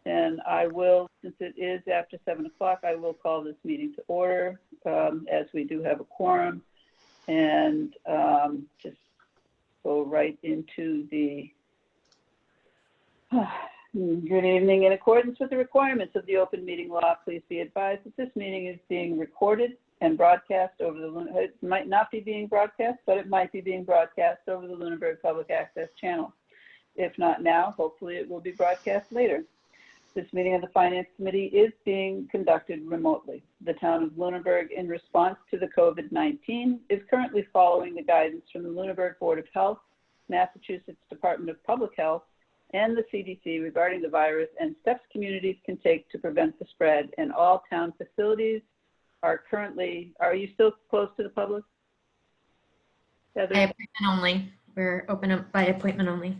And I will, since it is after 7 o'clock, I will call this meeting to order, as we do have a quorum, and just go right into the good evening. In accordance with the requirements of the open meeting law, please be advised that this meeting is being recorded and broadcast over the, it might not be being broadcast, but it might be being broadcast over the Lunenburg Public Access Channel. If not now, hopefully it will be broadcast later. This meeting of the Finance Committee is being conducted remotely. The town of Lunenburg, in response to the COVID-19, is currently following the guidance from the Lunenburg Board of Health, Massachusetts Department of Public Health, and the CDC regarding the virus and steps communities can take to prevent the spread. And all town facilities are currently, are you still closed to the public? Heather? By appointment only. We're open up by appointment only.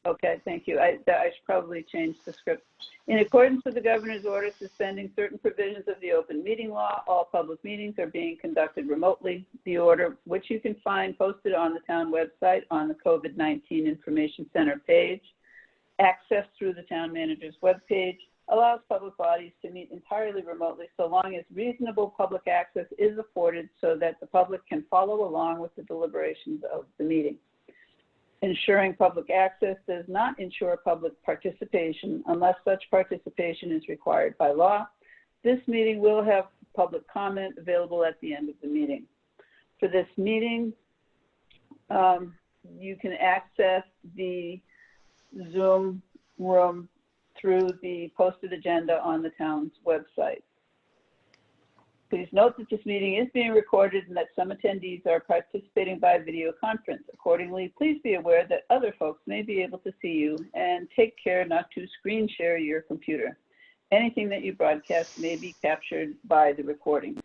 Okay, thank you. I should probably change the script. In accordance with the governor's order suspending certain provisions of the open meeting law, all public meetings are being conducted remotely. The order, which you can find posted on the town website on the COVID-19 Information Center page, accessed through the town manager's webpage, allows public bodies to meet entirely remotely so long as reasonable public access is afforded so that the public can follow along with the deliberations of the meeting. Ensuring public access does not ensure public participation unless such participation is required by law. This meeting will have public comment available at the end of the meeting. For this meeting, you can access the Zoom room through the posted agenda on the town's website. Please note that this meeting is being recorded and that some attendees are participating by video conference. Accordingly, please be aware that other folks may be able to see you, and take care not to screen share your computer. Anything that you broadcast may be captured by the recording.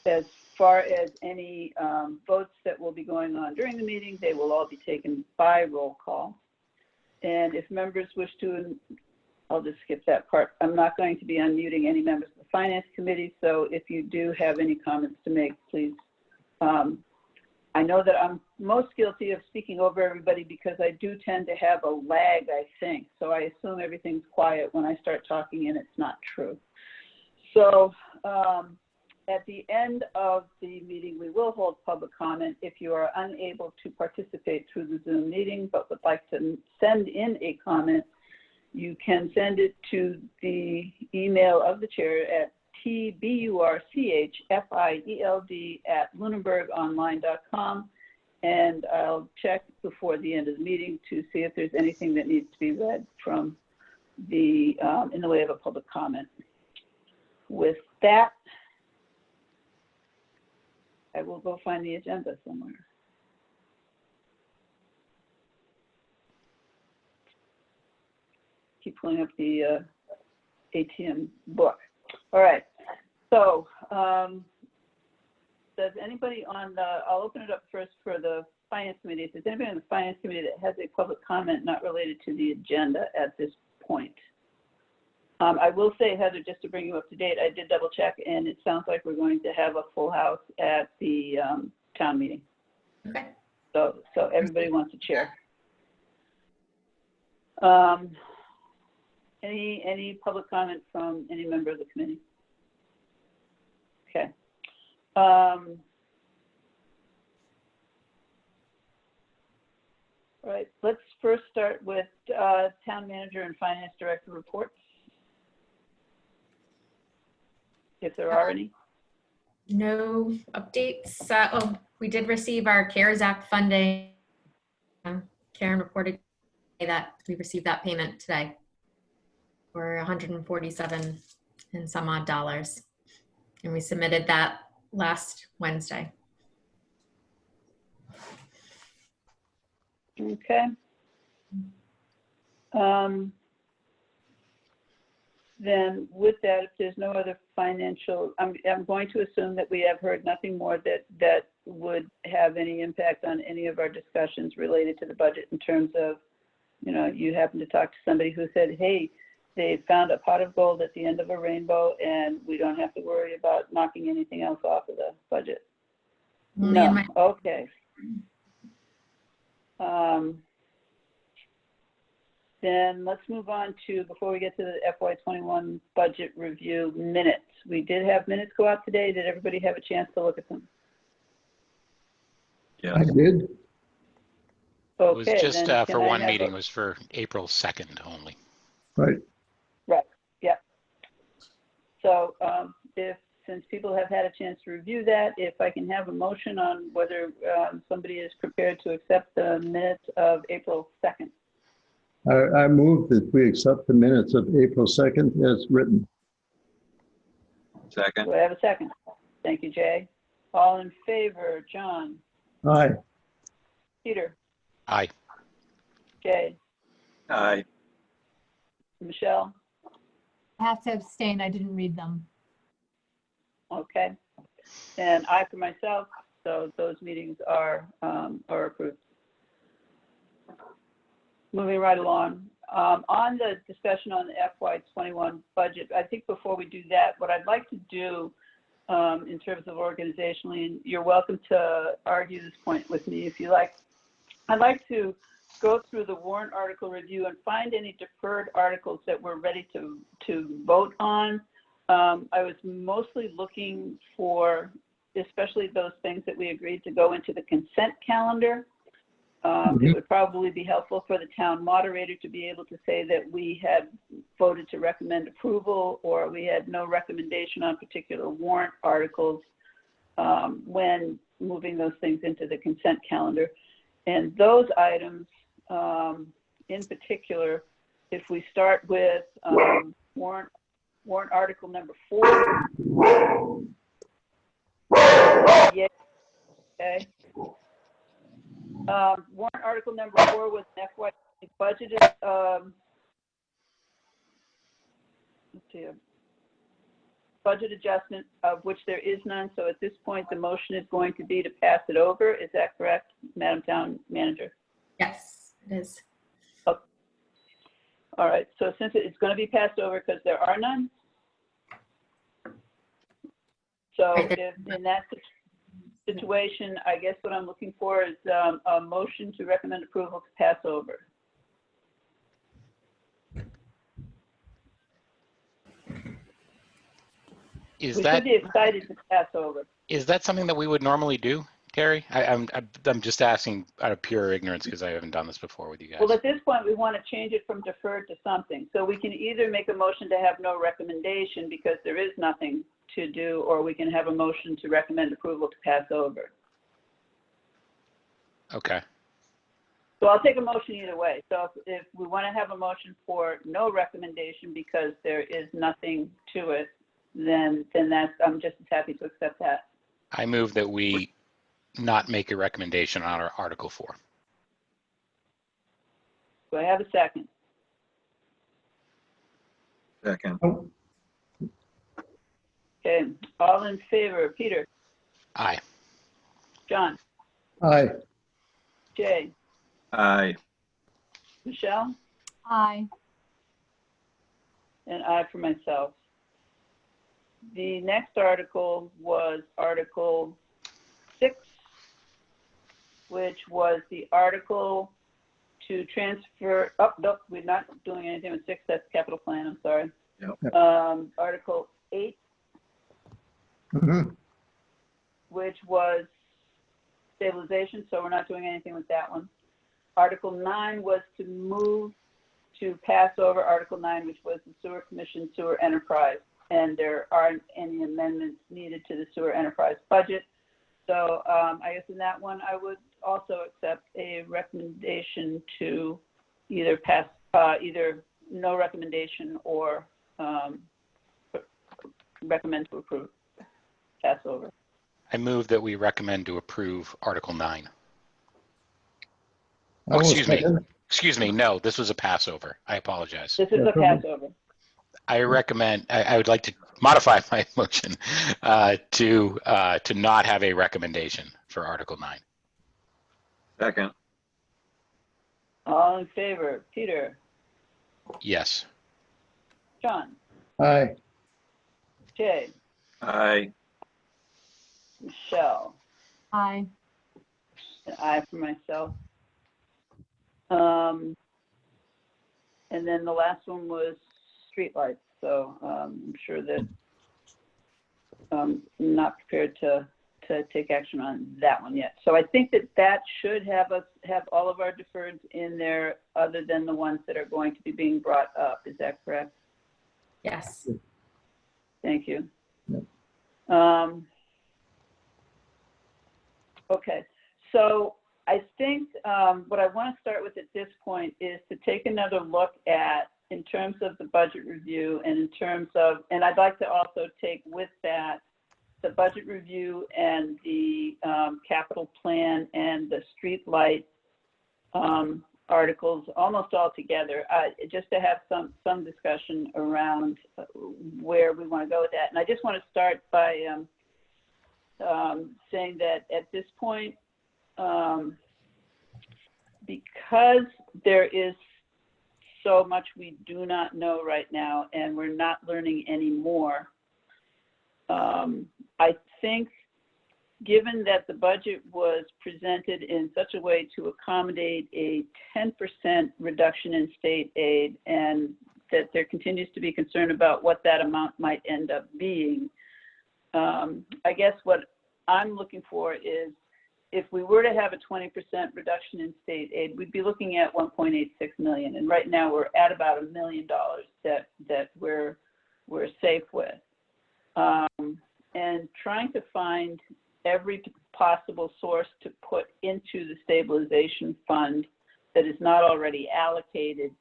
As far as any votes that will be going on during the meeting, they will all be taken by roll call. And if members wish to, I'll just skip that part. I'm not going to be unmuting any members of the Finance Committee, so if you do have any comments to make, please. I know that I'm most guilty of speaking over everybody because I do tend to have a lag, I think. So I assume everything's quiet when I start talking, and it's not true. So at the end of the meeting, we will hold public comment. If you are unable to participate through the Zoom meeting but would like to send in a comment, you can send it to the email of the chair at tburchfield@lunenburgonline.com, and I'll check before the end of the meeting to see if there's anything that needs to be read from the in the way of a public comment. With that, I will go find the agenda somewhere. Keep pulling up the ATM book. All right. So does anybody on the, I'll open it up first for the Finance Committee. If there's anybody on the Finance Committee that has a public comment not related to the agenda at this point. I will say, Heather, just to bring you up to date, I did double check, and it sounds like we're going to have a full house at the town meeting. Okay. So everybody wants a chair. Any public comment from any member of the committee? Okay. All right, let's first start with town manager and finance director reports, if there are any. No updates. Oh, we did receive our CARES Act funding. Karen reported that we received that payment today for 147 and some odd dollars. And we submitted that last Wednesday. Okay. Then with that, if there's no other financial, I'm going to assume that we have heard nothing more that would have any impact on any of our discussions related to the budget in terms of, you know, you happen to talk to somebody who said, hey, they found a pot of gold at the end of a rainbow and we don't have to worry about knocking anything else off of the budget. No, okay. Then let's move on to, before we get to the FY21 budget review minutes. We did have minutes go out today. Did everybody have a chance to look at them? Yeah. I did. Okay, It was just then for can I one have meeting. It was for April 2nd only. Right. Right, yeah. So since people have had a chance to review that, if I can have a motion on whether somebody is prepared to accept the minutes of April 2nd. I move that we accept the minutes of April 2nd as written. Second. Do I have a second? Thank you, Jay. All in favor, John, Aye. Peter, Aye. Jay, Aye. Michelle? I have to abstain. I didn't read them. Okay. And I for myself, so those meetings are approved. Moving right along. On the discussion on the FY21 budget, I think before we do that, what I'd like to do in terms of organizationally, and you're welcome to argue this point with me if you like, I'd like to go through the warrant article review and find any deferred articles that we're ready to vote on. I was mostly looking for, especially those things that we agreed to go into the consent calendar. It would probably be helpful for the town moderator to be able to say that we had voted to recommend approval or we had no recommendation on particular warrant articles when moving those things into the consent calendar. And those items, in particular, if we start with warrant article number 4. Yeah. Okay. Warrant article number 4 was an FY budgeted. Let's see, a budget adjustment of which there is none. So at this point, the motion is going to be to pass it over. Is that correct, Madam Town Manager? Yes, it is. Okay. All right. So since it's going to be passed over because there are none. So if in that situation, I guess what I'm looking for is a motion to recommend approval to pass over. We should be excited to pass over. Is that something that we would normally do, Terry? I'm just asking out of pure ignorance because I haven't done this before with you guys. Well, at this point, we want to change it from deferred to something. So we can either make a motion to have no recommendation because there is nothing to do, or we can have a motion to recommend approval to pass over. Okay. So I'll take a motion either way. So if we want to have a motion for no recommendation because there is nothing to it, then that's, I'm just as happy to accept that. I move that we not make a recommendation on our Article 4. Do I have a second? Second. Oh, Okay, all in favor, Peter, Aye. John, aye. Jay, Aye. Michelle, Aye. and I for myself. The next article was Article 6, which was the article to transfer, oh, nope, we're not doing anything with 6, that's capital plan, I'm sorry. Yep. Article 8, Mhm. which was stabilization, so we're not doing anything with that one. Article 9 was to move to pass over Article 9, which was the Sewer Commission Sewer Enterprise. And there aren't any amendments needed to the sewer enterprise budget. So I guess in that one, I would also accept a recommendation to either pass, either no recommendation or recommend to approve, pass over. I move that we recommend to approve Article 9. I will excuse me. second. Excuse me. No, this was a passover. I apologize. This is a pass over. I recommend, I would like to modify my motion to not have a recommendation for Article 9. Second. All in favor, Peter, Yes. John, Aye. Jay, Aye. Michelle, Aye. and I for myself. And then the last one was streetlights. So I'm sure that I'm not prepared to take action on that one yet. So I think that should have all of our deferreds in there other than the ones that are going to be being brought up. Is that correct? Yes. Thank you. Yep. Okay, so I think what I want to start with at this point is to take another look at, in terms of the budget review and in terms of, and I'd like to also take with that the budget review and the capital plan and the street light articles almost all together, just to have some discussion around where we want to go with that. And I just want to start by saying that at this point, because there is so much we do not know right now and we're not learning anymore, I think given that the budget was presented in such a way to accommodate a 10% reduction in state aid and that there continues to be concern about what that amount might end up being, I guess what I'm looking for is if we were to have a 20% reduction in state aid, we'd be looking at 1.86 million. And right now we're at about $1 million that we're safe with. And trying to find every possible source to put into the stabilization fund that is not already allocated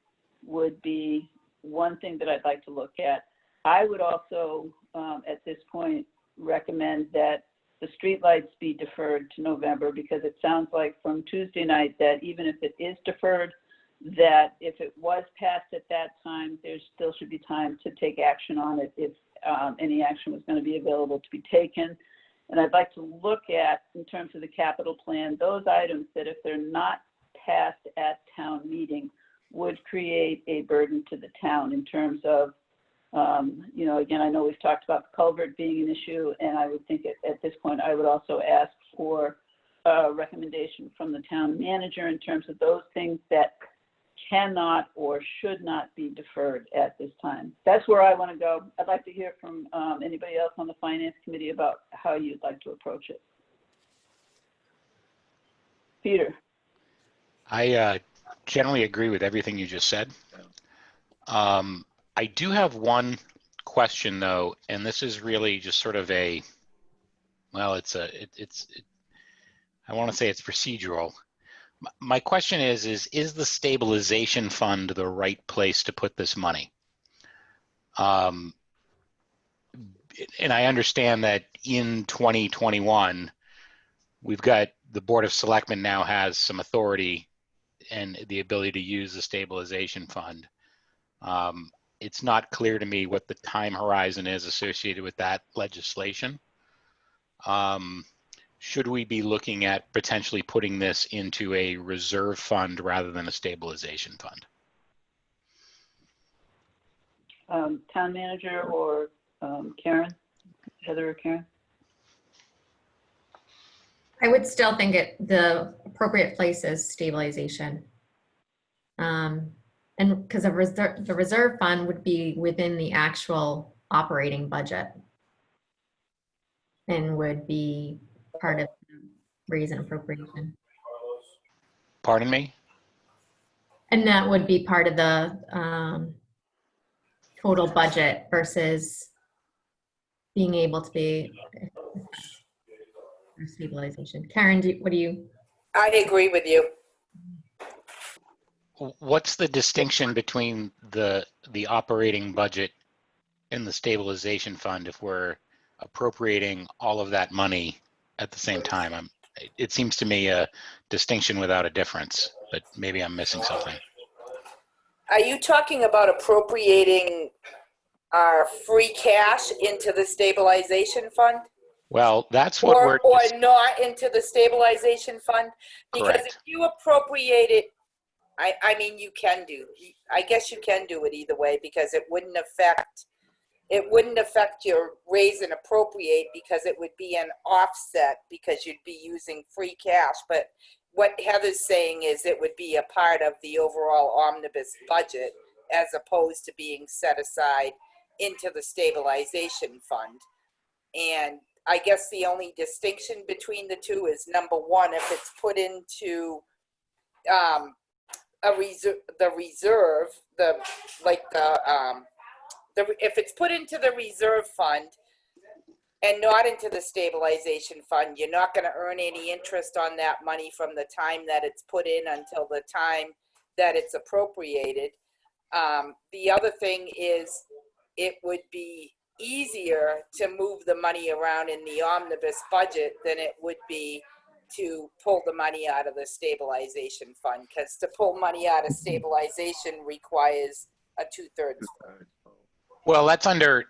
would be one thing that I'd like to look at. I would also, at this point, recommend that the streetlights be deferred to November, because it sounds like from Tuesday night that even if it is deferred, that if it was passed at that time, there still should be time to take action on it if any action was going to be available to be taken. And I'd like to look at, in terms of the capital plan, those items that if they're not passed at town meeting would create a burden to the town in terms of, again, I know we've talked about the culvert being an issue, and I would think at this point I would also ask for a recommendation from the town manager in terms of those things that cannot or should not be deferred at this time. That's where I want to go. I'd like to hear from anybody else on the finance committee about how you'd like to approach it. Peter. I generally agree with everything you just said. I do have one question though, and this is really just sort of a, well, I want to say it's procedural. My question is the stabilization fund the right place to put this money? And I understand that in 2021, we've got the Board of Selectmen now has some authority and the ability to use the stabilization fund. It's not clear to me what the time horizon is associated with that legislation. Should we be looking at potentially putting this into a reserve fund rather than a stabilization fund? Town manager or Karen, Heather or Karen? I would still think the appropriate place is stabilization. And because the reserve fund would be within the actual operating budget and would be part of raise and appropriation. Pardon me? And that would be part of the total budget versus being able to be stabilization. Karen, what do you? I agree with you. What's the distinction between the operating budget and the stabilization fund if we're appropriating all of that money at the same time? It seems to me a distinction without a difference, but maybe I'm missing something. Are you talking about appropriating our free cash into the stabilization fund? Well, that's what or not into the stabilization fund? Because Correct. if you appropriate it, I mean, you can do. I guess you can do it either way because it wouldn't affect your raise and appropriate because it would be an offset because you'd be using free cash. But what Heather's saying is it would be a part of the overall omnibus budget as opposed to being set aside into the stabilization fund. And I guess the only distinction between the two is, number one, if it's put into the reserve, if it's put into the reserve fund and not into the stabilization fund, you're not going to earn any interest on that money from the time that it's put in until the time that it's appropriated. The other thing is, it would be easier to move the money around in the omnibus budget than it would be to pull the money out of the stabilization fund, because to pull money out of stabilization requires a 2/3 vote. Well, that's under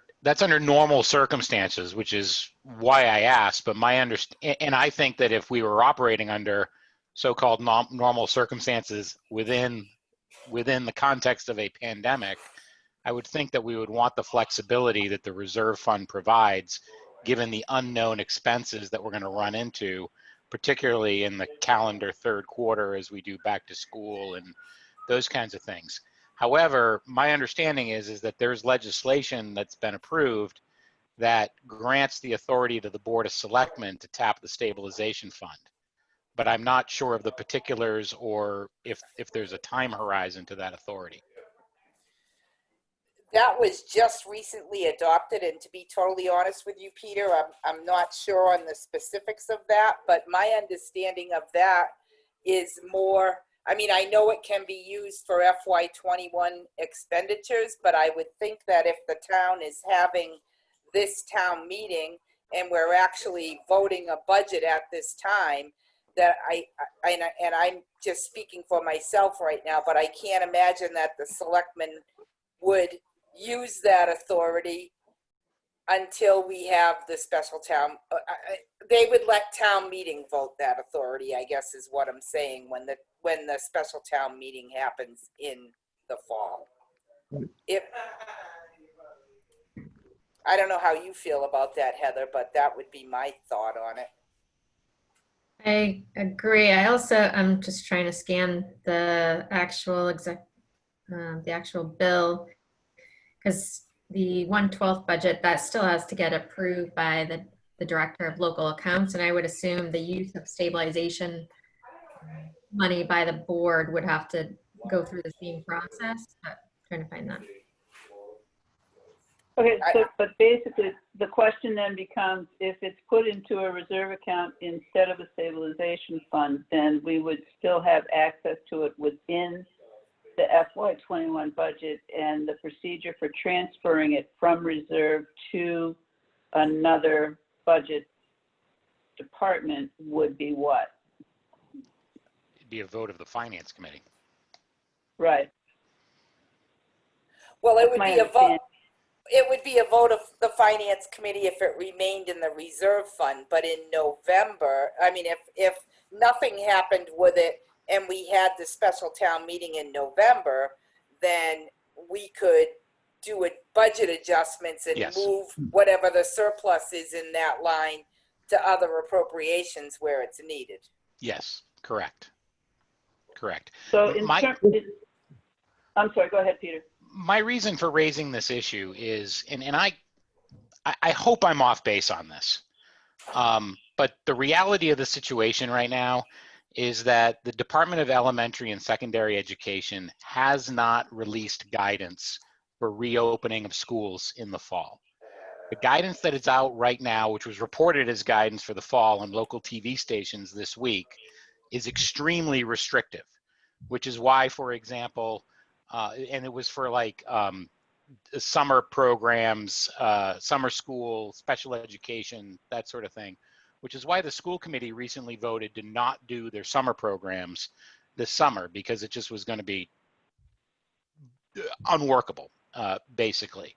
normal circumstances, which is why I asked. But and I think that if we were operating under so-called normal circumstances within the context of a pandemic, I would think that we would want the flexibility that the reserve fund provides, given the unknown expenses that we're going to run into, particularly in the calendar third quarter as we do back to school and those kinds of things. However, my understanding is that there's legislation that's been approved that grants the authority to the Board of Selectmen to tap the stabilization fund. But I'm not sure of the particulars or if there's a time horizon to that authority. That was just recently adopted, and to be totally honest with you, Peter, I'm not sure on the specifics of that, but my understanding of that is more, I mean, I know it can be used for FY21 expenditures, but I would think that if the town is having this town meeting and we're actually voting a budget at this time, that and I'm just speaking for myself right now, but I can't imagine that the selectmen would use that authority until we have the special town. They would let town meeting vote that authority, I guess is what I'm saying, when the special town meeting happens in the fall. I don't know how you feel about that, Heather, but that would be my thought on it. I agree. I'm just trying to scan the actual bill, because the 1/12 budget, that still has to get approved by the director of local accounts, and I would assume the use of stabilization money by the board would have to go through the same process. But I'm trying to find that. Okay, so, but basically, the question then becomes, if it's put into a reserve account instead of a stabilization fund, then we would still have access to it within the FY21 budget, and the procedure for transferring it from reserve to another budget department would be what? It'd be a vote of the finance committee. Right. Well, it That's would my be a vote. understanding. It would be a vote of the finance committee if it remained in the reserve fund. But in November, I mean, if nothing happened with it and we had the special town meeting in November, then we could do a budget adjustments and Yes. move whatever the surplus is in that line to other appropriations where it's needed. Yes, correct. Correct. So in My- terms, I'm sorry, go ahead, Peter. My reason for raising this issue is, and I hope I'm off base on this, but the reality of the situation right now is that the Department of Elementary and Secondary Education has not released guidance for reopening of schools in the fall. The guidance that is out right now, which was reported as guidance for the fall on local TV stations this week, is extremely restrictive, which is why, for example, and it was for like summer programs, summer school, special education, that sort of thing, which is why the school committee recently voted to not do their summer programs this summer, because it just was going to be unworkable, basically.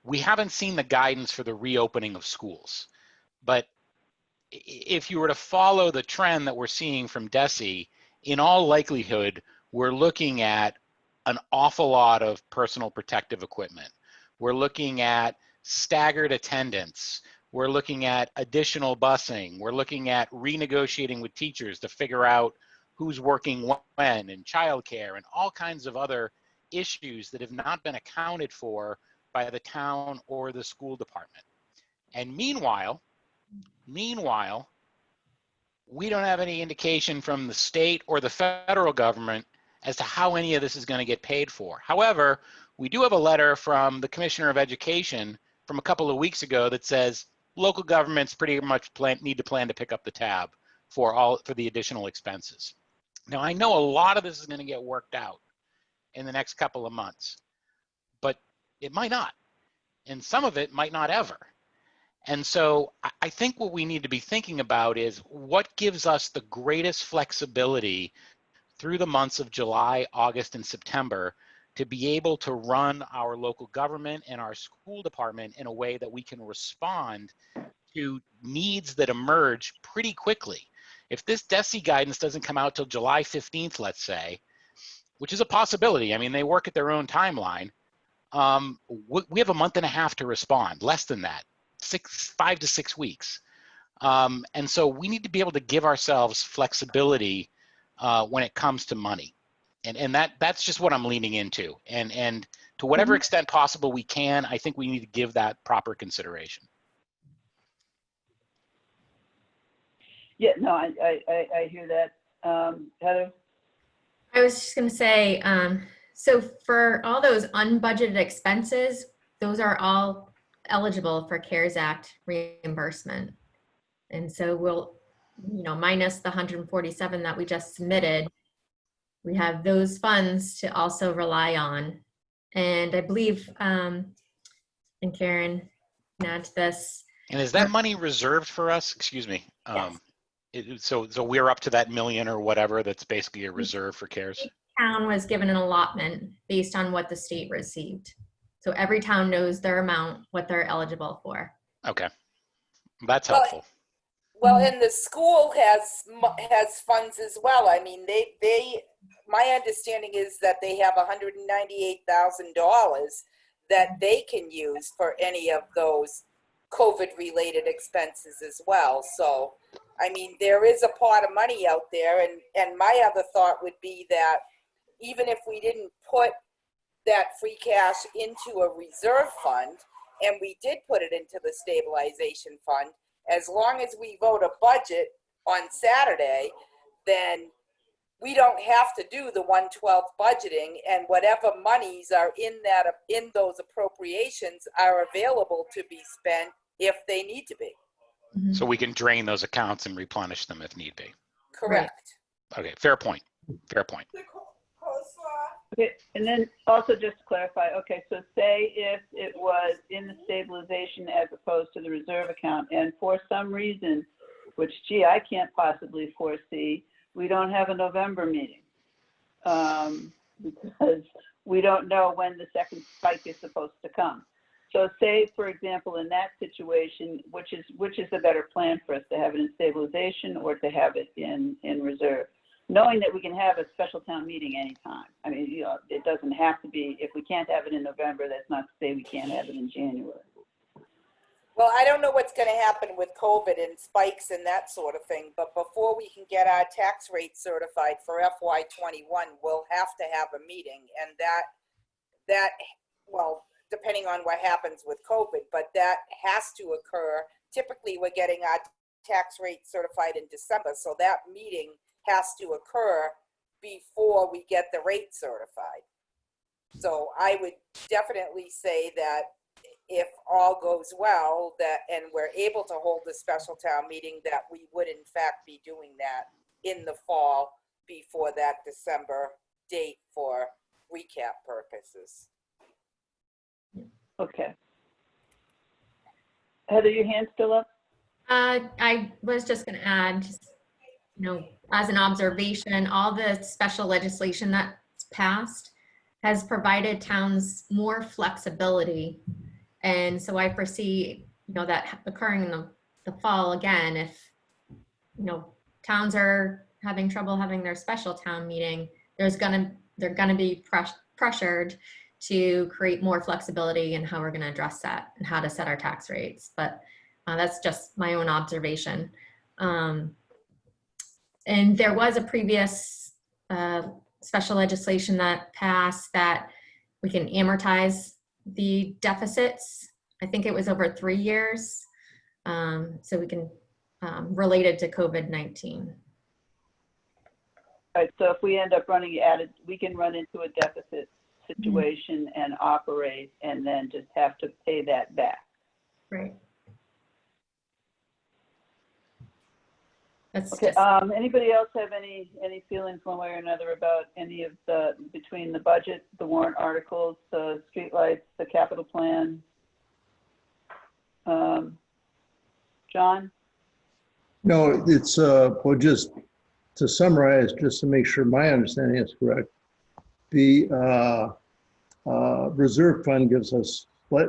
We haven't seen the guidance for the reopening of schools, but if you were to follow the trend that we're seeing from DESE, in all likelihood, we're looking at an awful lot of personal protective equipment. We're looking at staggered attendance. We're looking at additional busing. We're looking at renegotiating with teachers to figure out who's working when, and childcare, and all kinds of other issues that have not been accounted for by the town or the school department. And meanwhile, we don't have any indication from the state or the federal government as to how any of this is going to get paid for. However, we do have a letter from the Commissioner of Education from a couple of weeks ago that says local governments pretty much need to plan to pick up the tab for the additional expenses. Now, I know a lot of this is going to get worked out in the next couple of months, but it might not. And some of it might not ever. And so I think what we need to be thinking about is what gives us the greatest flexibility through the months of July, August, and September to be able to run our local government and our school department in a way that we can respond to needs that emerge pretty quickly. If this DESE guidance doesn't come out till July 15th, let's say, which is a possibility, I mean, they work at their own timeline, we have a month and a half to respond, less than that, 5 to 6 weeks. And so we need to be able to give ourselves flexibility when it comes to money. And that's just what I'm leaning into. And to whatever extent possible we can, I think we need to give that proper consideration. Yeah, no, I hear that. Heather? I was just going to say, so for all those unbudgeted expenses, those are all eligible for CARES Act reimbursement. And so we'll, minus the 147 that we just submitted, we have those funds to also rely on. And I believe, and Karen can add to this. And is that money reserved for us? Excuse me. Yes. So we're up to that million or whatever that's basically a reserve for CARES? Each town was given an allotment based on what the state received. So every town knows their amount, what they're eligible for. Okay, that's helpful. Well, and the school has funds as well. I mean, my understanding is that they have $198,000 that they can use for any of those COVID-related expenses as well. So, I mean, there is a pot of money out there, and my other thought would be that even if we didn't put that free cash into a reserve fund, and we did put it into the stabilization fund, as long as we vote a budget on Saturday, then we don't have to do the 1/12 budgeting, and whatever monies are in those appropriations are available to be spent if they need to be. So we can drain those accounts and replenish them if need be. Correct. Okay, fair point. Fair point. Okay, and then also just to clarify, okay, so say if it was in the stabilization as opposed to the reserve account, and for some reason, which, gee, I can't possibly foresee, we don't have a November meeting because we don't know when the second spike is supposed to come. So say, for example, in that situation, which is the better plan for us, to have it in stabilization or to have it in reserve? Knowing that we can have a special town meeting anytime. I mean, it doesn't have to be, if we can't have it in November, that's not to say we can't have it in January. Well, I don't know what's going to happen with COVID and spikes and that sort of thing, but before we can get our tax rate certified for FY21, we'll have to have a meeting, and that well, depending on what happens with COVID, but that has to occur. Typically, we're getting our tax rate certified in December, so that meeting has to occur before we get the rate certified. So I would definitely say that if all goes well, and we're able to hold a special town meeting, that we would in fact be doing that in the fall before that December date for recap purposes. Okay. Heather, your hand's still up? I was just going to add, as an observation, all the special legislation that's passed has provided towns more flexibility. And so I foresee, that occurring in the fall again, if, towns are having trouble having their special town meeting, they're going to be pressured to create more flexibility in how we're going to address that and how to set our tax rates. But that's just my own observation. And there was a previous special legislation that passed that we can amortize the deficits. I think it was over 3 years. So we can, related to COVID-19. Right, so if we end up running added, we can run into a deficit situation and operate and then just have to pay that back. Right. That's Okay, just, anybody else have any feelings one way or another about any of the, between the budget, the warrant articles, the streetlights, the capital plan? John? No, it's, well, just to summarize, just to make sure my understanding is correct, the reserve fund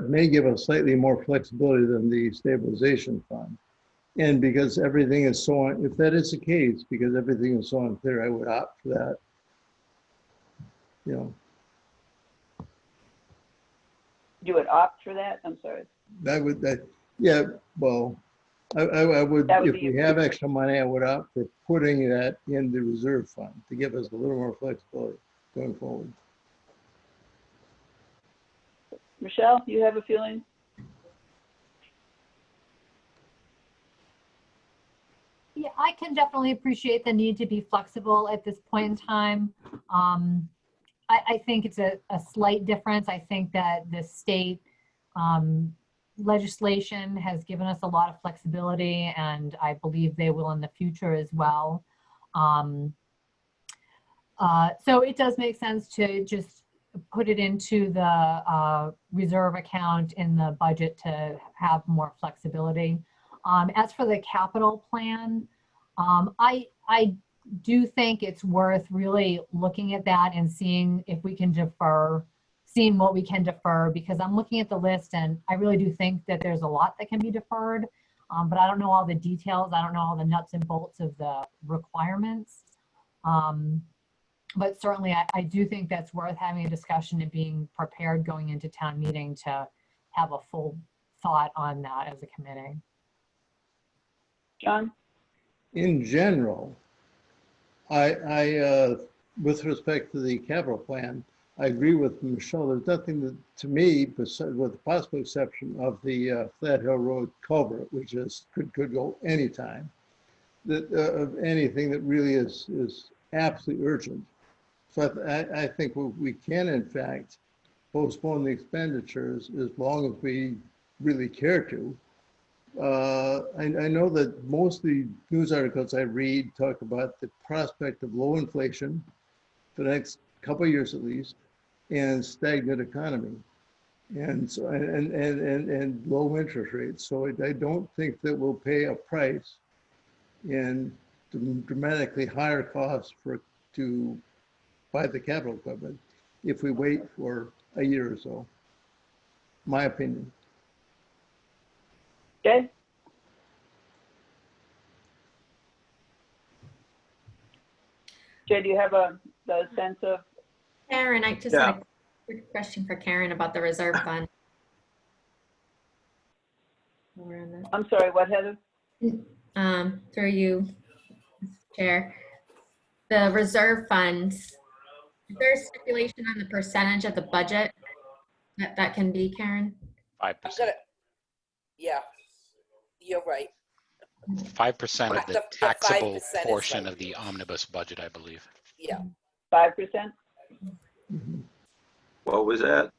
may give us slightly more flexibility than the stabilization fund. And because everything is so, if that is the case, because everything is so unclear, I would opt for that. You know, You would opt for that? I'm sorry. yeah, well, I would, That would if be we have extra money, I would opt for putting that in the reserve fund to give us a little more flexibility going forward. Michelle, you have a feeling? Yeah, I can definitely appreciate the need to be flexible at this point in time. I think it's a slight difference. I think that the state legislation has given us a lot of flexibility, and I believe they will in the future as well. So it does make sense to just put it into the reserve account in the budget to have more flexibility. As for the capital plan, I do think it's worth really looking at that and seeing if we can defer, seeing what we can defer, because I'm looking at the list and I really do think that there's a lot that can be deferred, but I don't know all the details. I don't know all the nuts and bolts of the requirements. But certainly I do think that's worth having a discussion and being prepared going into town meeting to have a full thought on that as a committee. John? In general, I with respect to the capital plan, I agree with Michelle. There's nothing that, to me, with the possible exception of the Flat Hill Road culvert, which is could go anytime, that of anything that really is absolutely urgent. So I think we can, in fact, postpone the expenditures as long as we really care to. I know that most of the news articles I read talk about the prospect of low inflation for the next couple of years at least, and stagnant economy, and so and low interest rates. So I don't think that we'll pay a price in dramatically higher costs to buy the capital equipment if we wait for a year or so. My opinion. Okay. Jay, do you have a sense of? Karen, I just had a quick question for Karen about the reserve fund. I'm sorry, what, Heather? Through you, Chair. The reserve funds, is there a stipulation on the percentage of the budget that can be, Karen? 5%. Yeah, you're right. 5% of the The taxable 5% is portion right. of the omnibus budget, I believe. Yeah. 5%? What was that?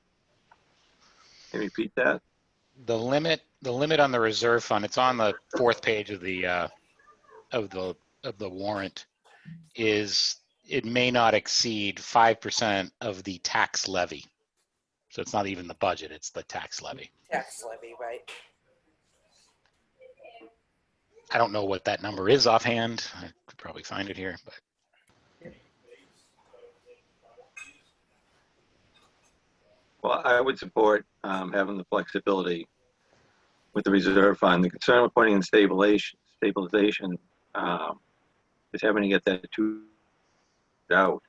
Can you repeat that? The limit on the reserve fund, it's on the 4th page of the warrant, is it may not exceed 5% of the tax levy. So it's not even the budget, it's the tax levy. Tax levy, right? I don't know what that number is offhand. I could probably find it here, but Well, I would support having the flexibility with the reserve fund. The concern with putting in stabilization is having to get that two out.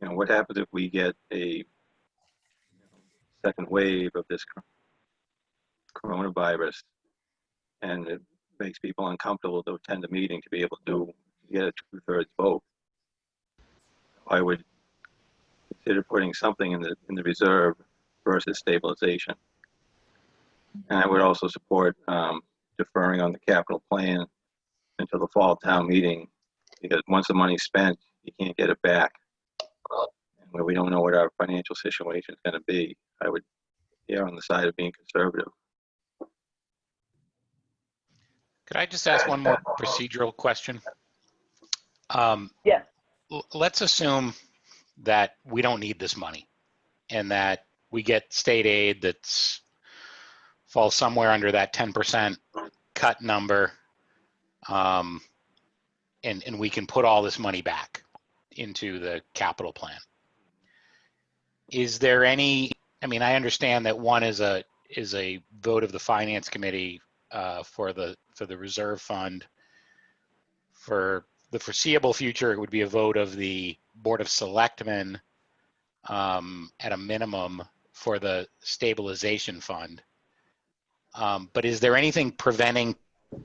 What happens if we get a second wave of this coronavirus and it makes people uncomfortable to attend a meeting to be able to get a 2/3 vote? I would consider putting something in the reserve versus stabilization. And I would also support deferring on the capital plan until the fall town meeting, because once the money's spent, you can't get it back. And where we don't know what our financial situation is going to be, I would err on the side of being conservative. Could I just ask one more procedural question? Yes. Let's assume that we don't need this money and that we get state aid that's falls somewhere under that 10% cut number, and we can put all this money back into the capital plan. Is there any, I mean, I understand that one is a vote of the finance committee for the reserve fund. For the foreseeable future, it would be a vote of the Board of Selectmen at a minimum for the stabilization fund. But is there anything preventing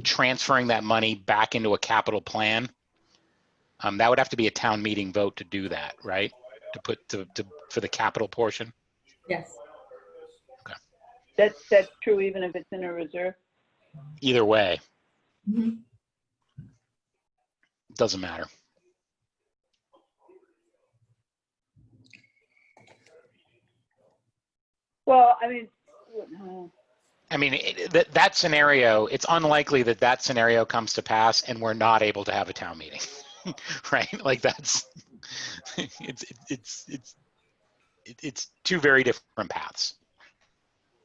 transferring that money back into a capital plan? That would have to be a town meeting vote to do that, right? To put for the capital portion? Yes. That's true even if it's in a reserve? Either way, Mhm. doesn't matter. Well, I mean, I mean, that scenario, it's unlikely that that scenario comes to pass and we're not able to have a town meeting, right? Like that's, it's two very different paths.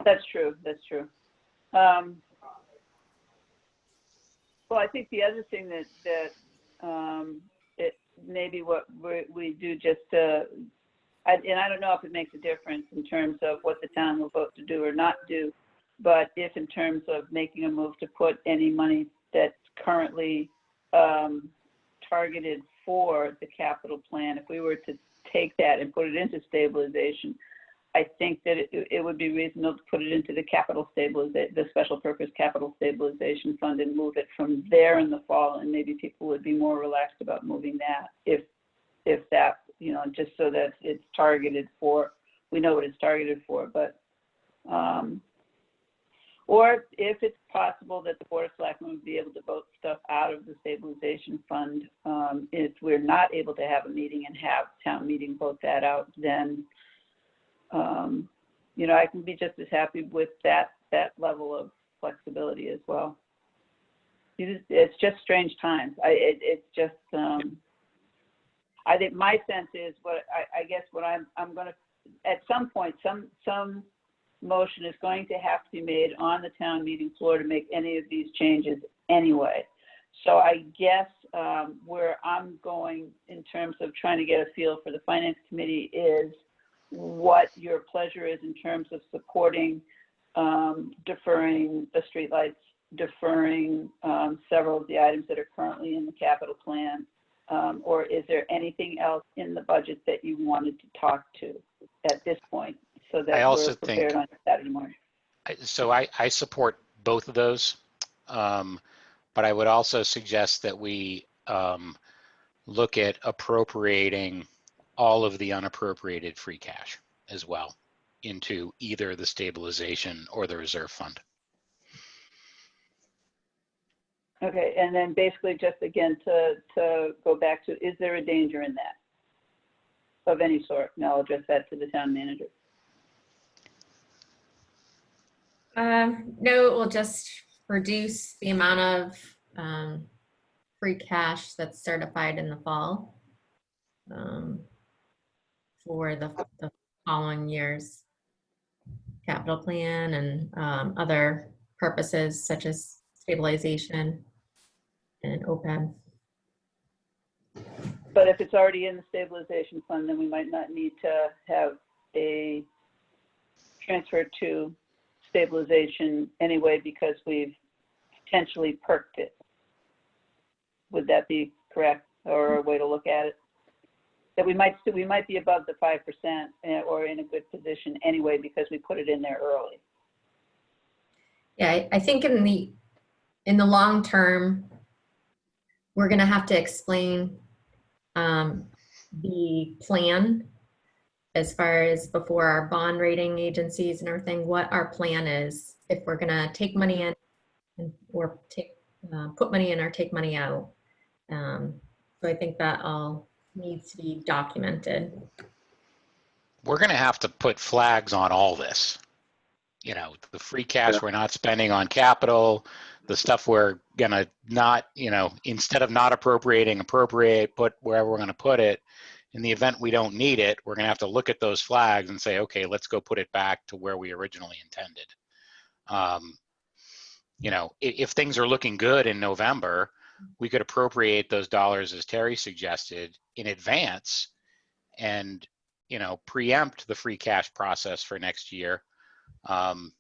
that's true. That's true. Well, I think the other thing that it maybe what we do just and I don't know if it makes a difference in terms of what the town will vote to do or not do, but if in terms of making a move to put any money that's currently targeted for the capital plan, if we were to take that and put it into stabilization, I think that it would be reasonable to put it into the the special purpose capital stabilization fund and move it from there in the fall, and maybe people would be more relaxed about moving that if that, you know, just so that it's targeted for, we know what it's targeted for, but or if it's possible that the Board of Selectmen would be able to vote stuff out of the stabilization fund, if we're not able to have a meeting and have town meeting vote that out, then you know, I can be just as happy with that level of flexibility as well. It's just strange times. It's just, I think my sense is I guess what I'm going to, at some point, some motion is going to have to be made on the town meeting floor to make any of these changes anyway. So I guess where I'm going in terms of trying to get a feel for the finance committee is what your pleasure is in terms of supporting deferring the streetlights, deferring several of the items that are currently in the capital plan, or is there anything else in the budget that you wanted to talk to at this point so that we're prepared on Saturday morning? So I support both of those, but I would also suggest that we look at appropriating all of the unappropriated free cash as well into either the stabilization or the reserve fund. Okay, and then basically just again to go back to, is there a danger in that of any sort? No, I'll address that to the town manager. No, it will just reduce the amount of free cash that's certified in the fall for the following year's capital plan and other purposes such as stabilization and OPEB. But if it's already in the stabilization fund, then we might not need to have a transfer to stabilization anyway because we've potentially perked it. Would that be correct, or a way to look at it? That we might be above the 5% or in a good position anyway because we put it in there early. Yeah, I think in the long term, we're going to have to explain the plan as far as before our bond rating agencies and everything, what our plan is, if we're gonna take money in or put money in or take money out. So I think that all needs to be documented. We're going to have to put flags on all this. You know, the free cash we're not spending on capital, the stuff we're going to not, you know, instead of not appropriating, appropriate, put wherever we're going to put it. In the event we don't need it, we're going to have to look at those flags and say, okay, let's go put it back to where we originally intended. You know, if things are looking good in November, we could appropriate those dollars, as Terry suggested, in advance and, you know, preempt the free cash process for next year. You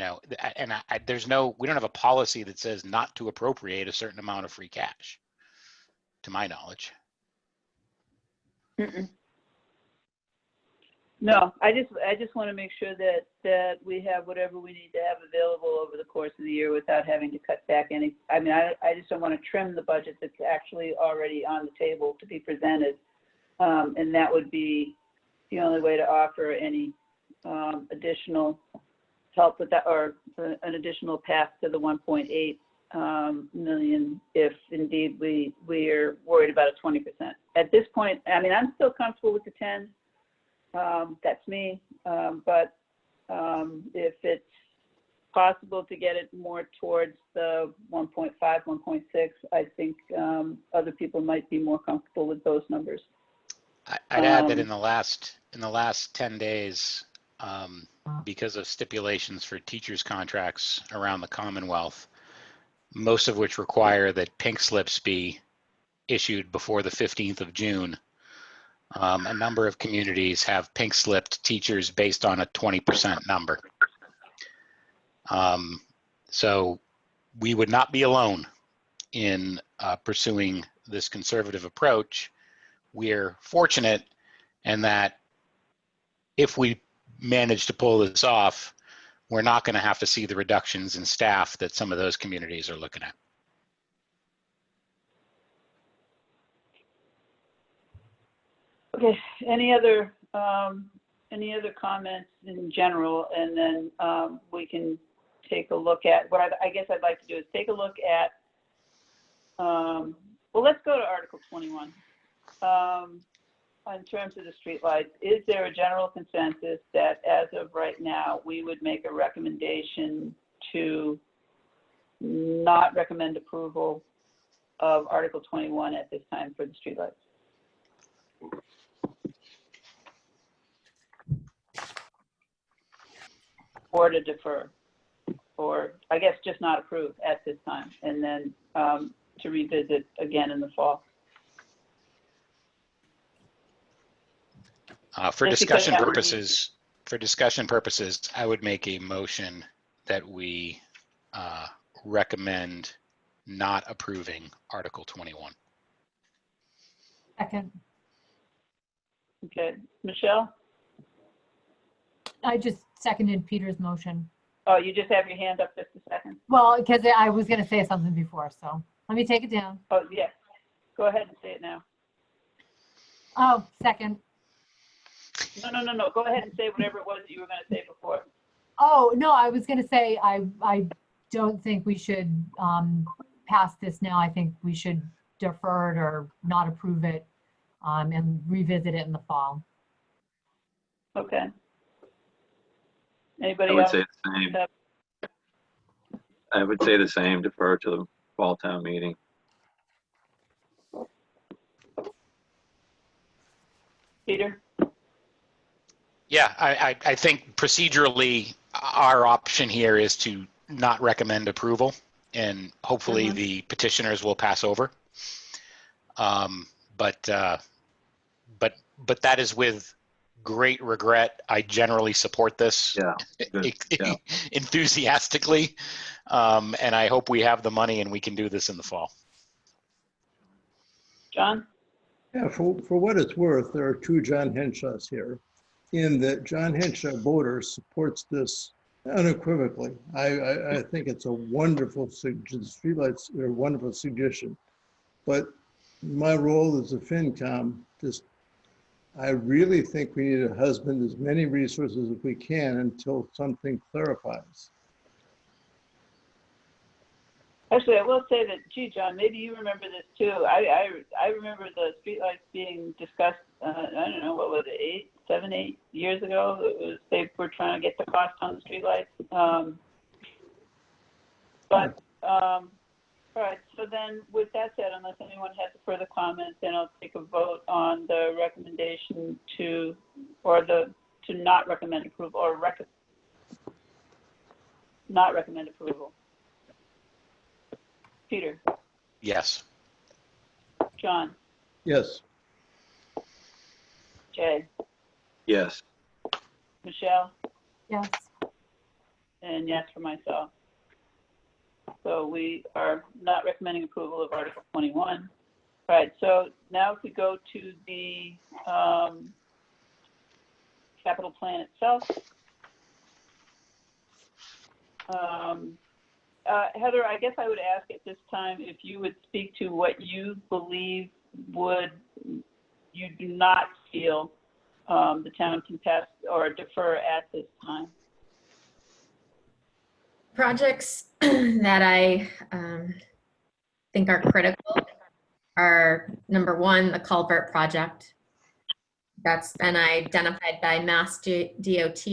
know, and there's no, we don't have a policy that says not to appropriate a certain amount of free cash, to my knowledge. No, I just want to make sure that we have whatever we need to have available over the course of the year without having to cut back any. I mean, I just don't want to trim the budget that's actually already on the table to be presented, and that would be the only way to offer any additional help with that, or an additional path to the 1.8 million, if indeed we are worried about a 20%. At this point, I mean, I'm still comfortable with the 10. That's me, but if it's possible to get it more towards the 1.5, 1.6, I think other people might be more comfortable with those numbers. I'd add that in the last 10 days, because of stipulations for teachers' contracts around the Commonwealth, most of which require that pink slips be issued before the 15th of June. A number of communities have pink slipped teachers based on a 20% number. So we would not be alone in pursuing this conservative approach. We're fortunate in that if we manage to pull this off, we're not going to have to see the reductions in staff that some of those communities are looking at. Okay, any other comments in general, and then we can take a look at what I guess I'd like to do is take a look at, well, let's go to Article 21. In terms of the streetlights, is there a general consensus that as of right now, we would make a recommendation to not recommend approval of Article 21 at this time for the streetlights? Or to defer, or I guess just not approve at this time, and then to revisit again in the fall. For discussion purposes, I would make a motion that we recommend not approving Article 21. Second. Okay, Michelle? I just seconded Peter's motion. Oh, you just have your hand up just a second? Well, because I was going to say something before, so let me take it down. Oh, yes. Go ahead and say it now. Oh, second. No. Go ahead and say whatever it was that you were going to say before. Oh, no, I was going to say I don't think we should pass this now. I think we should defer it or not approve it and revisit it in the fall. Okay. Anybody I would else? say the same. I would say the same, defer to the fall town meeting. Peter? Yeah, I think procedurally our option here is to not recommend approval, and hopefully the petitioners will pass over. But that is with great regret. I generally support this enthusiastically, and I hope we have the money and we can do this in the fall. John? Yeah, for what it's worth, there are two John Henshaws here, in that John Henshaw voters supports this unequivocally. I think it's a wonderful suggestion. Streetlights are a wonderful suggestion, but my role as a FinCom, just, I really think we need to husband as many resources as we can until something clarifies. Actually, I will say that, gee, John, maybe you remember this too. I remember the streetlights being discussed, I don't know, what was it, 7, 8 years ago? They were trying to get the cost on the streetlights. All right, so then with that said, unless anyone has further comments, then I'll take a vote on the recommendation to not recommend approval, or not recommend approval. Peter, Yes. John, Yes, Jay, Yes. Michelle, Yes. and yes for myself. So we are not recommending approval of Article 21. All right, so now if we go to the capital plan itself. Heather, I guess I would ask at this time if you would speak to what you believe you do not feel the town can pass or defer at this time. Projects that I think are critical are, number one, the culvert project. That's been identified by Mass DOT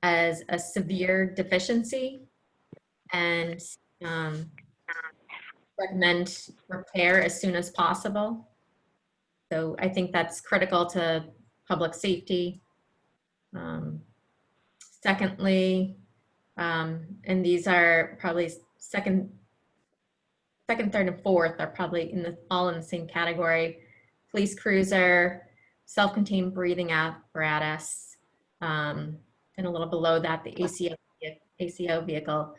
as a severe deficiency, and recommend repair as soon as possible. So I think that's critical to public safety. Secondly, and these are probably second, third, and fourth are probably all in the same category. Police cruiser, self-contained breathing apparatus, and a little below that, the ACO vehicle.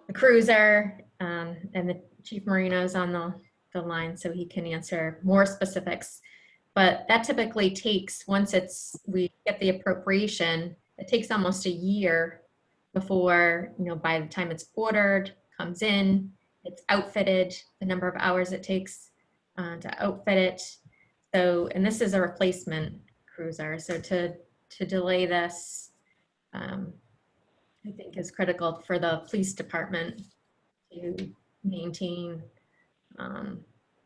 The cruiser, and the Chief Marino's on the line, so he can answer more specifics. But that typically takes, once we get the appropriation, it takes almost a year before, by the time it's ordered, comes in, it's outfitted, the number of hours it takes to outfit it. So, and this is a replacement cruiser. So to delay this, I think is critical for the police department to maintain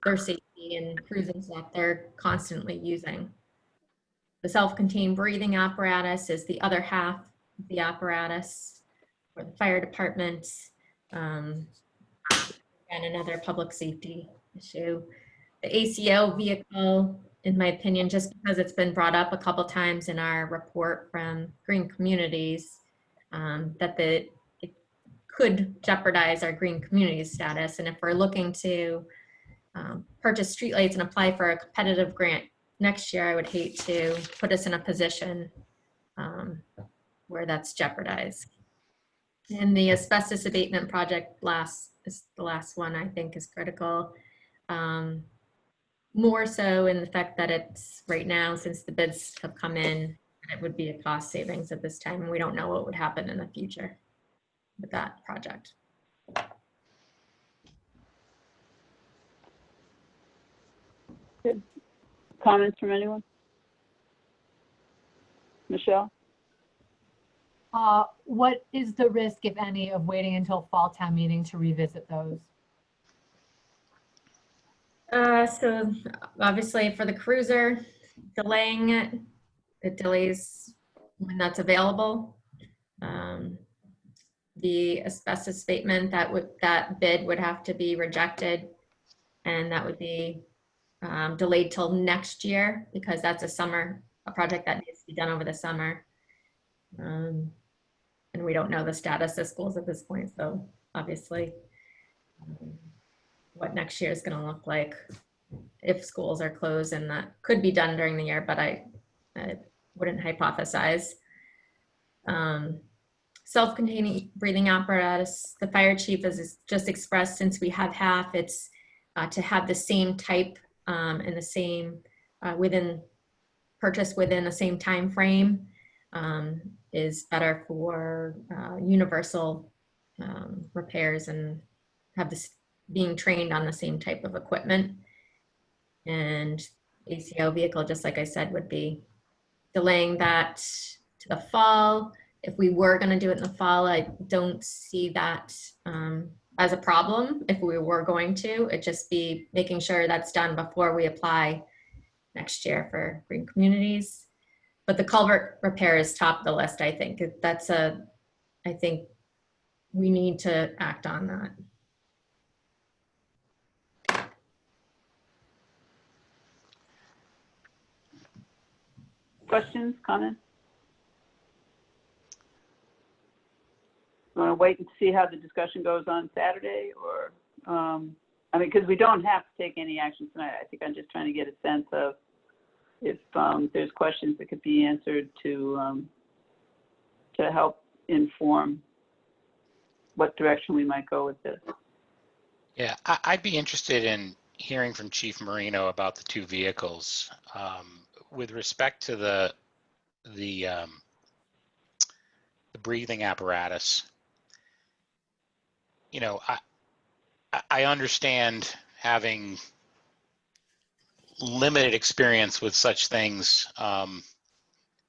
their safety and cruisers that they're constantly using. The self-contained breathing apparatus is the other half of the apparatus for the fire department, and another public safety issue. The ACO vehicle, in my opinion, just because it's been brought up a couple times in our report from Green Communities, that it could jeopardize our green community status. And if we're looking to purchase streetlights and apply for a competitive grant next year, I would hate to put us in a position where that's jeopardized. And the asbestos abatement project is the last one I think is critical. More so in the fact that it's right now, since the bids have come in, it would be a cost savings at this time. And we don't know what would happen in the future with that project. Good. Comments from anyone? Michelle? What is the risk, if any, of waiting until fall town meeting to revisit those? So obviously for the cruiser, delaying it delays when that's available. The asbestos abatement, that bid would have to be rejected, and that would be delayed till next year, because that's a project that needs to be done over the summer. And we don't know the status of schools at this point, so obviously what next year is going to look like if schools are closed, and that could be done during the year, but I wouldn't hypothesize. Self-contained breathing apparatus, the fire chief has just expressed, since we have half, it's to have the same type and the same purchase within the same time frame is better for universal repairs, and have this being trained on the same type of equipment. And ACO vehicle, just like I said, would be delaying that to the fall. If we were going to do it in the fall, I don't see that as a problem. If we were going to, it'd just be making sure that's done before we apply next year for green communities. But the culvert repair is top of the list, I think. I think we need to act on that. Questions, comments? You want to wait and see how the discussion goes on Saturday, or, I mean, because we don't have to take any action tonight. I think I'm just trying to get a sense of if there's questions that could be answered to help inform what direction we might go with this. Yeah, I'd be interested in hearing from Chief Marino about the two vehicles. With respect to the breathing apparatus, you know, I understand having limited experience with such things,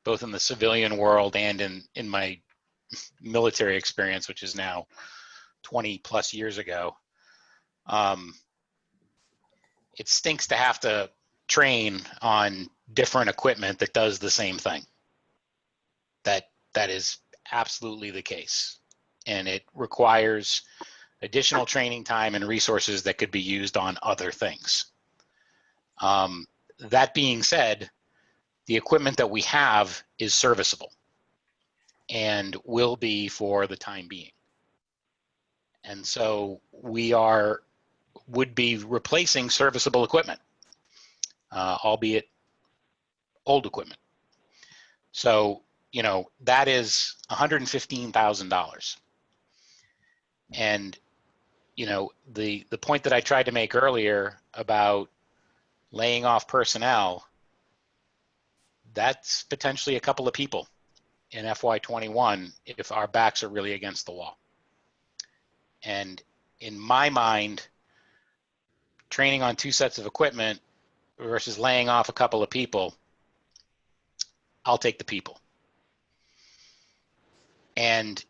both in the civilian world and in my military experience, which is now 20 plus years ago. It stinks to have to train on different equipment that does the same thing. That is absolutely the case. And it requires additional training time and resources that could be used on other things. That being said, the equipment that we have is serviceable and will be for the time being. And so we would be replacing serviceable equipment, albeit old equipment. So, you know, that is $115,000. And, you know, the point that I tried to make earlier about laying off personnel, that's potentially a couple of people in FY21 if our backs are really against the wall. And in my mind, training on two sets of equipment versus laying off a couple of people, I'll take the people. And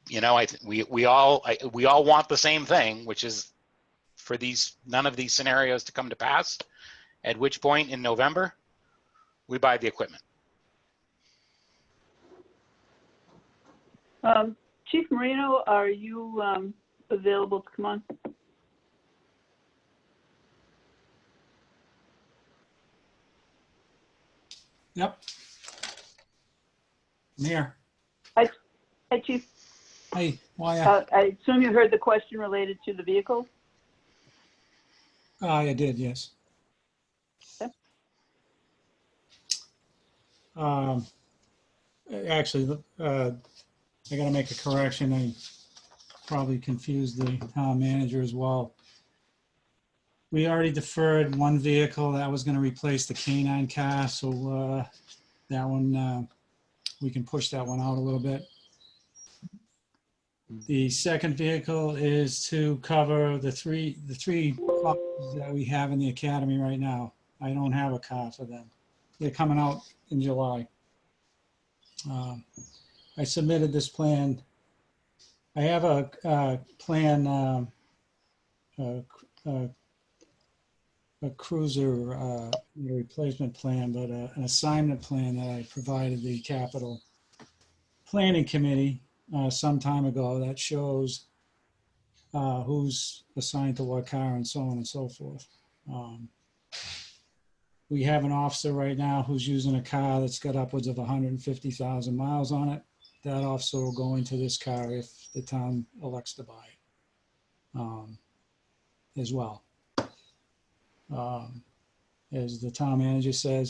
you know, we all want the same thing, which is for none of these scenarios to come to pass. At which point in November, we buy the equipment. Chief Marino, are you available to come on? Yep. I'm here. Hi, Chief. Hey, why? I assume you heard the question related to the vehicle? I did, yes. Okay. Actually, I got to make a correction. I probably confused the town manager as well. We already deferred one vehicle that was going to replace the K9 car, so that one, we can push that one out a little bit. The second vehicle is to cover the three cars that we have in the academy right now. I don't have a car for them. They're coming out in July. I submitted this plan. I have a plan, a cruiser replacement plan, but an assignment plan that I provided the capital planning committee some time ago that shows who's assigned to what car and so on and so forth. We have an officer right now who's using a car that's got upwards of 150,000 miles on it. That officer will go into this car if the town elects to buy it as well. As the town manager said,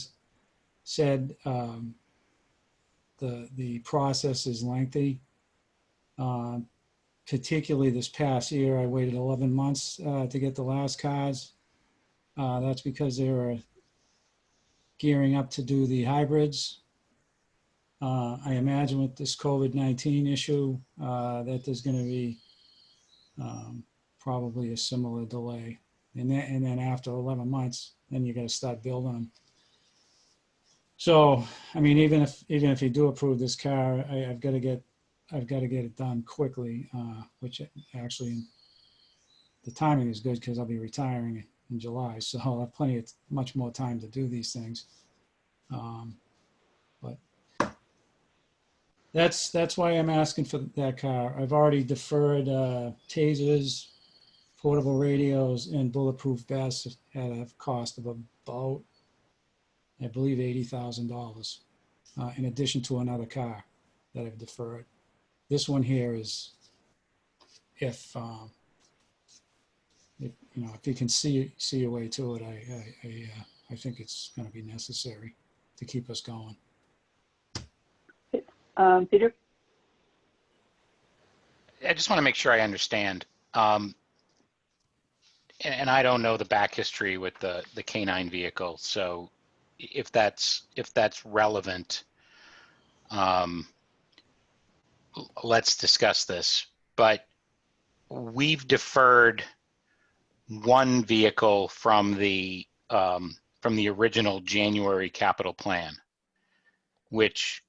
the process is lengthy. Particularly this past year, I waited 11 months to get the last cars. That's because they were gearing up to do the hybrids. I imagine with this COVID-19 issue that there's going to be probably a similar delay And then after 11 months, then you got to start building them. So, I mean, even if you do approve this car, I've got to get it done quickly, which actually the timing is good because I'll be retiring in July, so I'll have much more time to do these things. But that's why I'm asking for that car. I've already deferred tasers, portable radios, and bulletproof vests at a cost of about, I believe, $80,000, in addition to another car that I've deferred. This one here is if you can see your way to it, I think it's going to be necessary to keep us going. Peter? I just want to make sure I understand. And I don't know the back history with the K9 vehicle, so if that's relevant, let's discuss this. But we've deferred one vehicle from the original January capital plan, which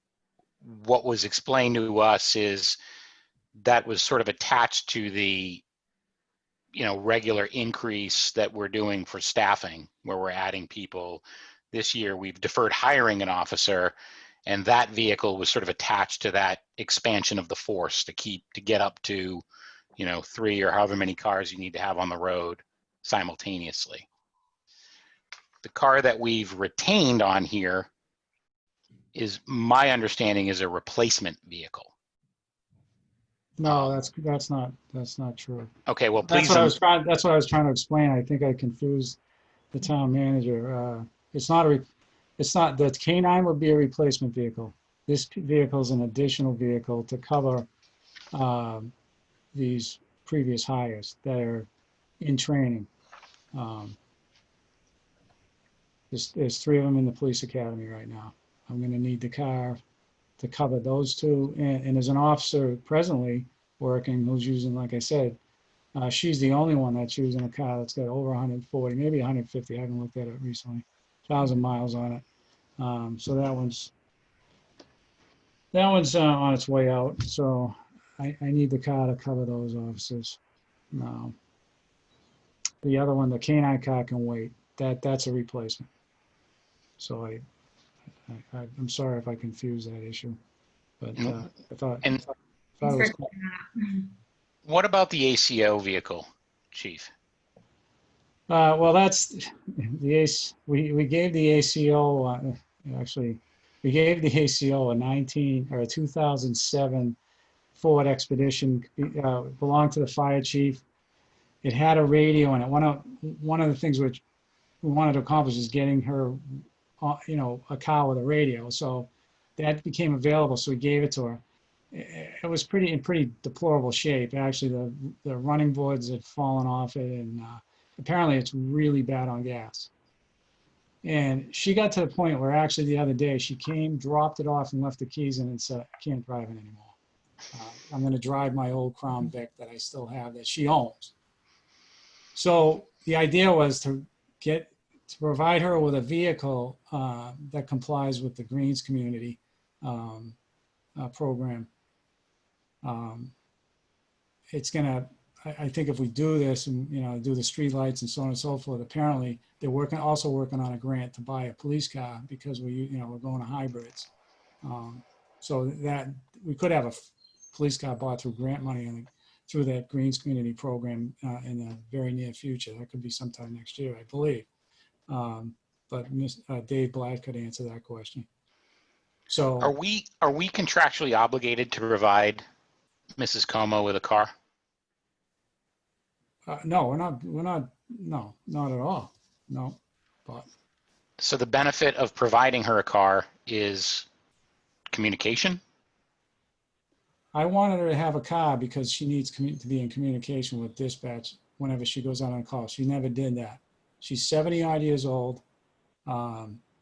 what was explained to us is that was sort of attached to the regular increase that we're doing for staffing, where we're adding people. This year we've deferred hiring an officer, and that vehicle was sort of attached to that expansion of the force to get up to 3 or however many cars you need to have on the road simultaneously. The car that we've retained on here is, my understanding, is a replacement vehicle. No, that's not true. Okay, well, please. That's what I was trying to explain. I think I confused the town manager. It's not the K9 would be a replacement vehicle. This vehicle is an additional vehicle to cover these previous hires that are in training. There's 3 of them in the police academy right now. I'm going to need the car to cover those 2. And there's an officer presently working who's using, like I said, she's the only one that's using a car that's got over 140, maybe 150. I haven't looked at it recently. 1,000 miles on it. So that one's on its way out. So I need the car to cover those officers. No. The other one, the K9 car, can wait. That's a replacement. So I'm sorry if I confused that issue, but I thought. And it was, what about the ACO vehicle, Chief? well, that's the ACO. We gave the ACO we gave the ACO a 2007 Ford Expedition. Belonged to the fire chief. It had a radio in it. One of the things which we wanted to accomplish is getting her, a car with a radio. So that became available. So we gave it to her. It was in pretty deplorable shape. Actually, the running boards had fallen off it, and apparently it's really bad on gas. And she got to the point where actually the other day she came, dropped it off, and left the keys in and said, "I can't drive it anymore. I'm going to drive my old Crown Vic that I still have that she owns." So the idea was to provide her with a vehicle that complies with the Greens Community program. It's gonna, I think if we do this and, do the street lights and so on and so forth, apparently they're also working on a grant to buy a police car because we're going to hybrids. So that we could have a police car bought through grant money and through that Greens Community program in the very near future. That could be sometime next year, I believe. But Dave Blatt could answer that question. So Are we contractually obligated to provide Mrs. Como with a car? no, we're not. No, not at all. No, but So the benefit of providing her a car is communication? I wanted her to have a car because she needs to be in communication with dispatch whenever she goes out on a call. She never did that. She's 70 odd years old.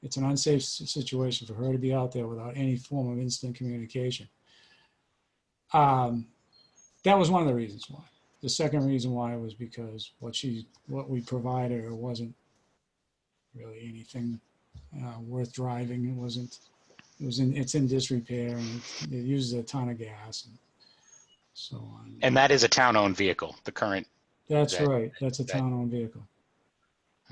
It's an unsafe situation for her to be out there without any form of instant communication. That was one of the reasons why. the second reason why was because what we provided her wasn't really anything worth driving. It's in disrepair, and it uses a ton of gas and so on. And that is a town-owned vehicle, the current. That's that- right. That's a town-owned vehicle.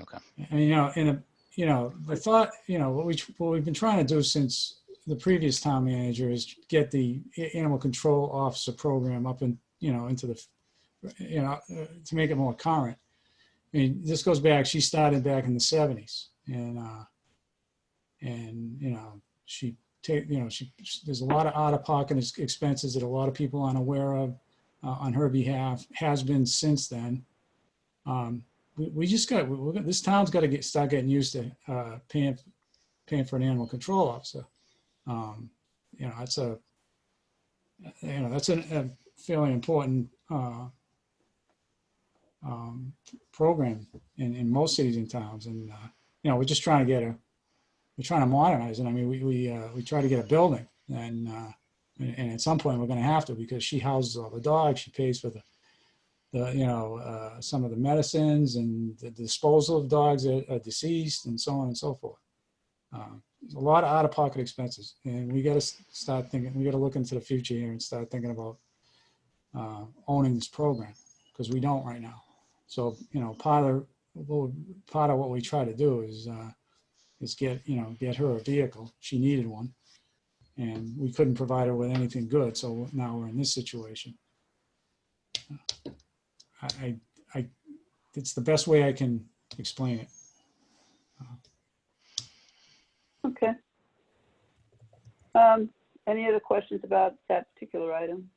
Okay. And, the thought, what we've been trying to do since the previous town manager is get the animal control officer program up and, into the, to make it more current. I mean, this goes back, she started back in the 70s, and there's a lot of out-of-pocket expenses that a lot of people aren't aware of on her behalf, has been since then. This town's got to start getting used to paying for an animal control officer. That's a fairly important program in most cities and towns, and we're just trying to modernize it. I mean, we try to get a building, and at some point we're going to have to, because she houses all the dogs, she pays for some of the medicines and the disposal of dogs that are deceased, and so on and so forth. There's a lot of out-of-pocket expenses, and we got to start thinking. We got to look into the future here and start thinking about owning this program, because we don't right now. So part of what we try to do is get her a vehicle. She needed one, and we couldn't provide her with anything good. So now we're in this situation. It's the best way I can explain it. Okay. Any other questions about that particular item?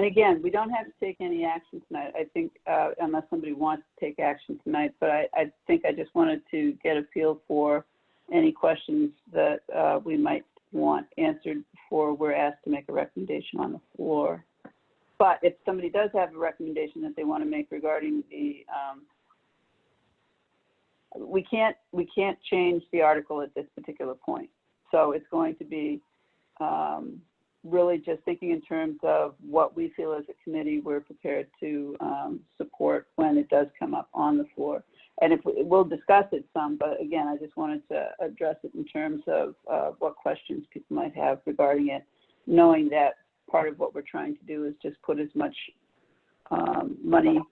And again, we don't have to take any action tonight, I think, unless somebody wants to take action tonight. But I think I just wanted to get a feel for any questions that we might want answered before we're asked to make a recommendation on the floor. But if somebody does have a recommendation that they want to make regarding the, we can't change the article at this particular point. So it's going to be really just thinking in terms of what we feel as a committee we're prepared to support when it does come up on the floor. And we'll discuss it some, but again, I just wanted to address it in terms of what questions people might have regarding it, knowing that part of what we're trying to do is just put as much money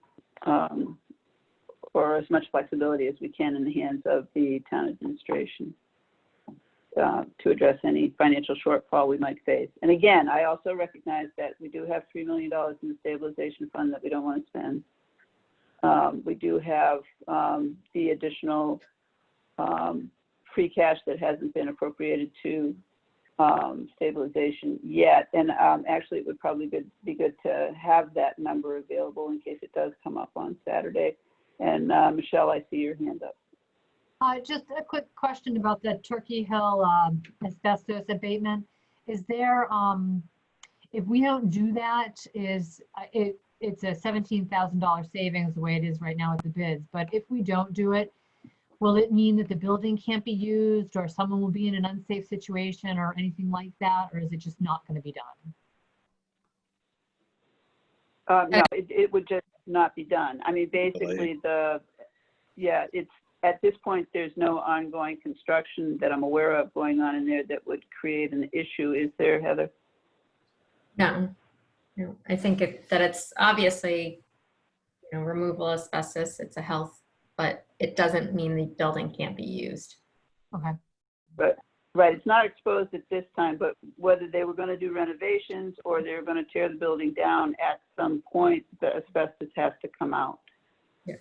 or as much flexibility as we can in the hands of the town administration to address any financial shortfall we might face. And again, I also recognize that we do have $3 million in the stabilization fund that we don't want to spend. We do have the additional free cash that hasn't been appropriated to stabilization yet. And actually, it would probably be good to have that number available in case it does come up on Saturday. And Michelle, I see your hand up. Just a quick question about the Turkey Hill asbestos abatement. Is there, if we don't do that, it's a $17,000 savings the way it is right now with the bids. But if we don't do it, will it mean that the building can't be used, or someone will be in an unsafe situation or anything like that? Or is it just not going to be done? No, it would just not be done. I mean, basically it's at this point, there's no ongoing construction that I'm aware of going on in there that would create an issue. Is there, Heather? No, I think that it's obviously, removal of asbestos, it's a health, but it doesn't mean the building can't be used. Okay. Right, it's not exposed at this time, but whether they were going to do renovations or they were going to tear the building down at some point, the asbestos has to come out. Yeah.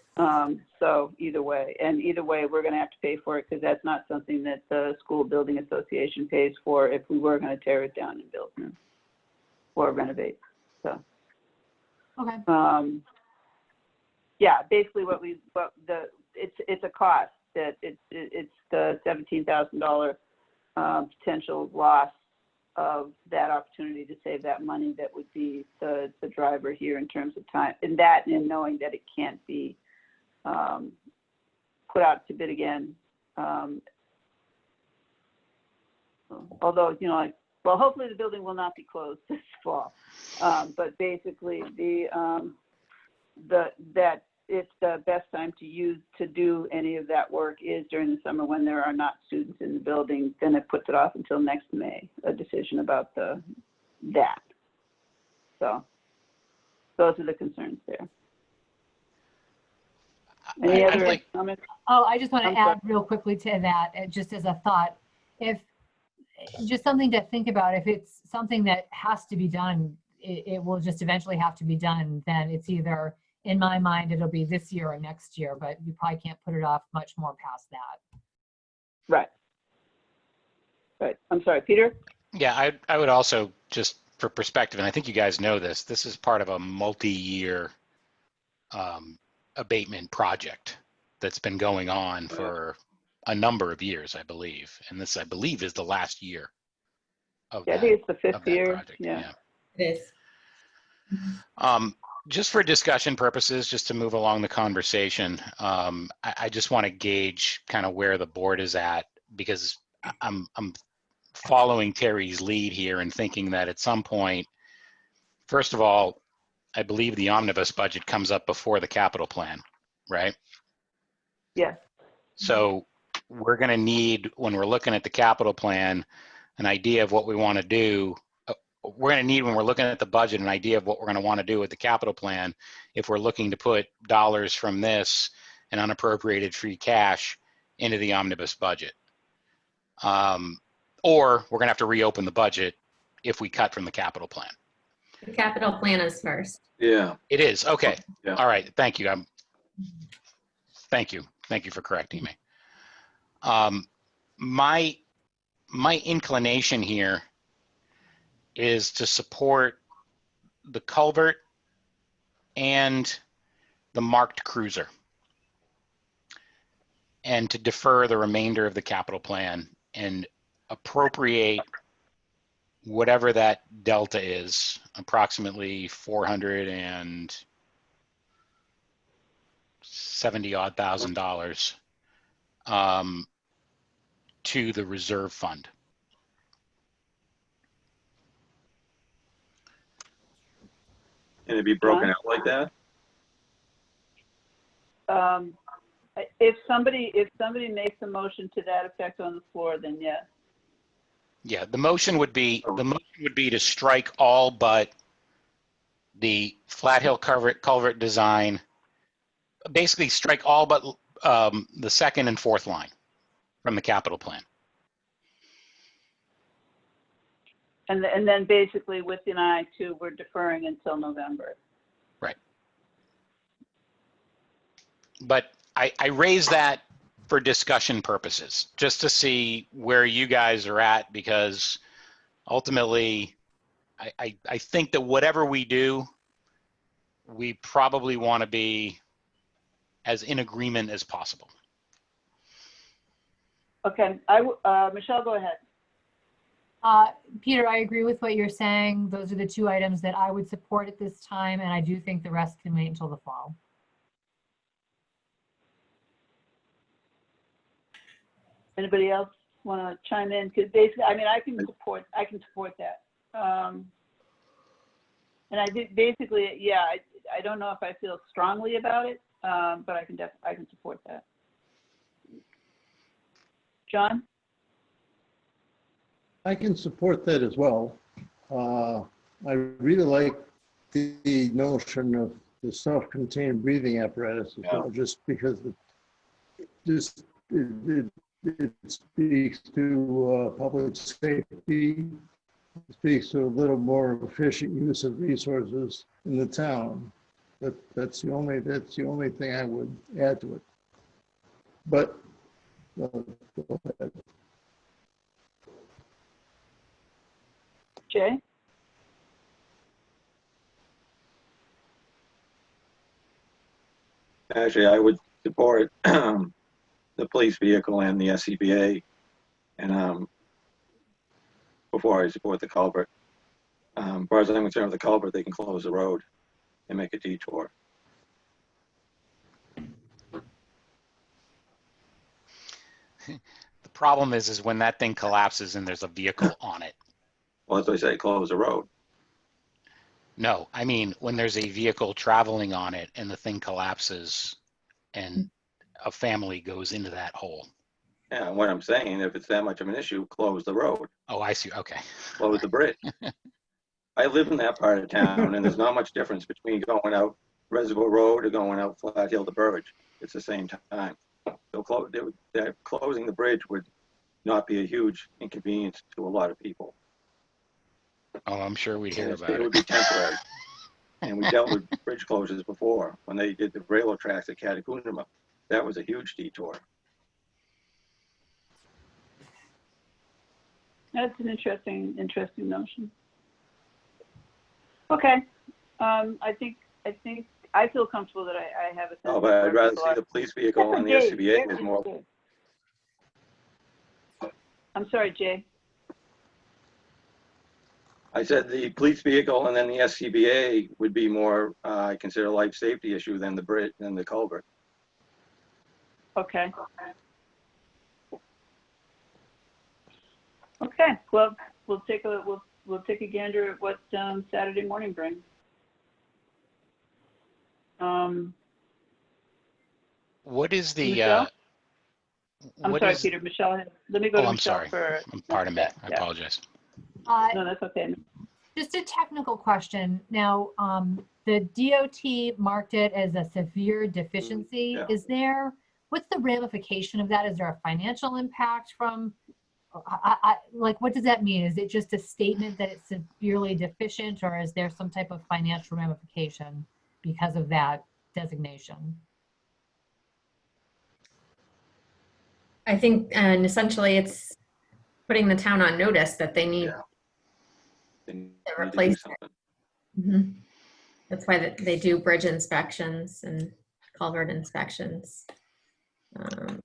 So either way, we're going to have to pay for it, because that's not something that the school building association pays for if we were going to tear it down and build new or renovate. So. Okay. Yeah, basically it's a cost that it's the $17,000 potential loss of that opportunity to save that money that would be the driver here in terms of time, and knowing that it can't be put out to bid again. Although, hopefully the building will not be closed this fall. But basically that it's the best time to do any of that work is during the summer when there are not students in the building. Then it puts it off until next May, a decision about that. So those are the concerns there. Any I'd other like- comments? Oh, I just want I'm to add real quickly to that, just as a thought. If, just something to think about, if it's something that has to be done, it will just eventually have to be done, then it's either, in my mind, it'll be this year or next year, but you probably can't put it off much more past that. Right. Right. I'm sorry, Peter? Yeah, I would also, just for perspective, and I think you guys know this, this is part of a multi-year abatement project that's been going on for a number of years, I believe. And this, I believe, is the last year of Yeah, I that, think it's the of fifth that year. project. Yeah. It is. Just for discussion purposes, just to move along the conversation, I just want to gauge kind of where the board is at, because I'm following Terry's lead here and thinking that at some point, first of all, I believe the omnibus budget comes up before the capital plan, right? Yes. So we're going to need, when we're looking at the capital plan, an idea of what we want to do. We're going to need, when we're looking at the budget, an idea of what we're going to want to do with the capital plan if we're looking to put dollars from this and unappropriated free cash into the omnibus budget. Or we're going to have to reopen the budget if we cut from the capital plan. The capital plan is first. Yeah. It is, okay. Yeah. All right, thank you. Thank you. Thank you for correcting me. My inclination here is to support the culvert and the marked cruiser, and to defer the remainder of the capital plan and appropriate whatever that delta is, approximately $470,000 to the reserve fund. And it'd be broken out like that? If somebody makes a motion to that effect on the floor, then yes. Yeah, the motion would be to strike all but the Flat Hill culvert design. Basically, strike all but the second and fourth line from the capital plan. And then basically with an eye to, we're deferring until November. Right. But I raise that for discussion purposes, just to see where you guys are at, because ultimately, I think that whatever we do, we probably want to be as in agreement as possible. Okay, Michelle, go ahead. Peter, I agree with what you're saying. Those are the two items that I would support at this time, and I do think the rest can wait until the fall. Anybody else want to chime in? Because basically, I mean, I can support that. And I did basically, yeah, I don't know if I feel strongly about it, but I can support that. John? I can support that as well. I really like the notion of the self-contained breathing apparatus as well, just because it speaks to public safety, it speaks to a little more efficient use of resources in the town. That's the only thing I would add to it. But go ahead. Jay? Actually, I would support the police vehicle and the SCBA, and before I support the culvert. As far as I'm concerned, with the culvert, they can close the road and make a detour. The problem is when that thing collapses and there's a vehicle on it. Well, as I say, close the road. No, I mean, when there's a vehicle traveling on it and the thing collapses and a family goes into that hole. Yeah, what I'm saying, if it's that much of an issue, close the road, Oh, I see. Okay. close the bridge. I live in that part of town, and there's not much difference between going out Reservoir Road or going out Flat Hill to Burbage. It's the same time. So closing the bridge would not be a huge inconvenience to a lot of people. Oh, I'm sure we'd hear And about it would it. be temporary. And we dealt with bridge closures before, when they did the railroad tracks at Catacunima. That was a huge detour. That's an interesting notion. Okay, I think I feel comfortable that I have a sense. Oh, of but where I'd rather people see are. the police vehicle Except and for the Dave. SCBA was Dave, more. Dave. I'm sorry, Jay. I said the police vehicle and then the SCBA would be more, I consider, a life safety issue than the bridge, than the culvert. Okay. Okay, well, we'll take a gander at what Saturday morning brings. What is the, Michelle? I'm what sorry, is, Peter. Michelle, let me go oh, to I'm Michelle sorry. for. Pardon me. I Yeah. apologize. No, that's okay. Just a technical question. Now, the DOT marked it as a severe deficiency. Yeah. What's the ramification of that? Is there a financial impact from, like, what does that mean? Is it just a statement that it's severely deficient, or is there some type of financial ramification because of that designation? I think, and essentially it's putting the town on notice that they need Yeah. They need to do replace it. something. Mhm. That's why they do bridge inspections and culvert inspections. Well,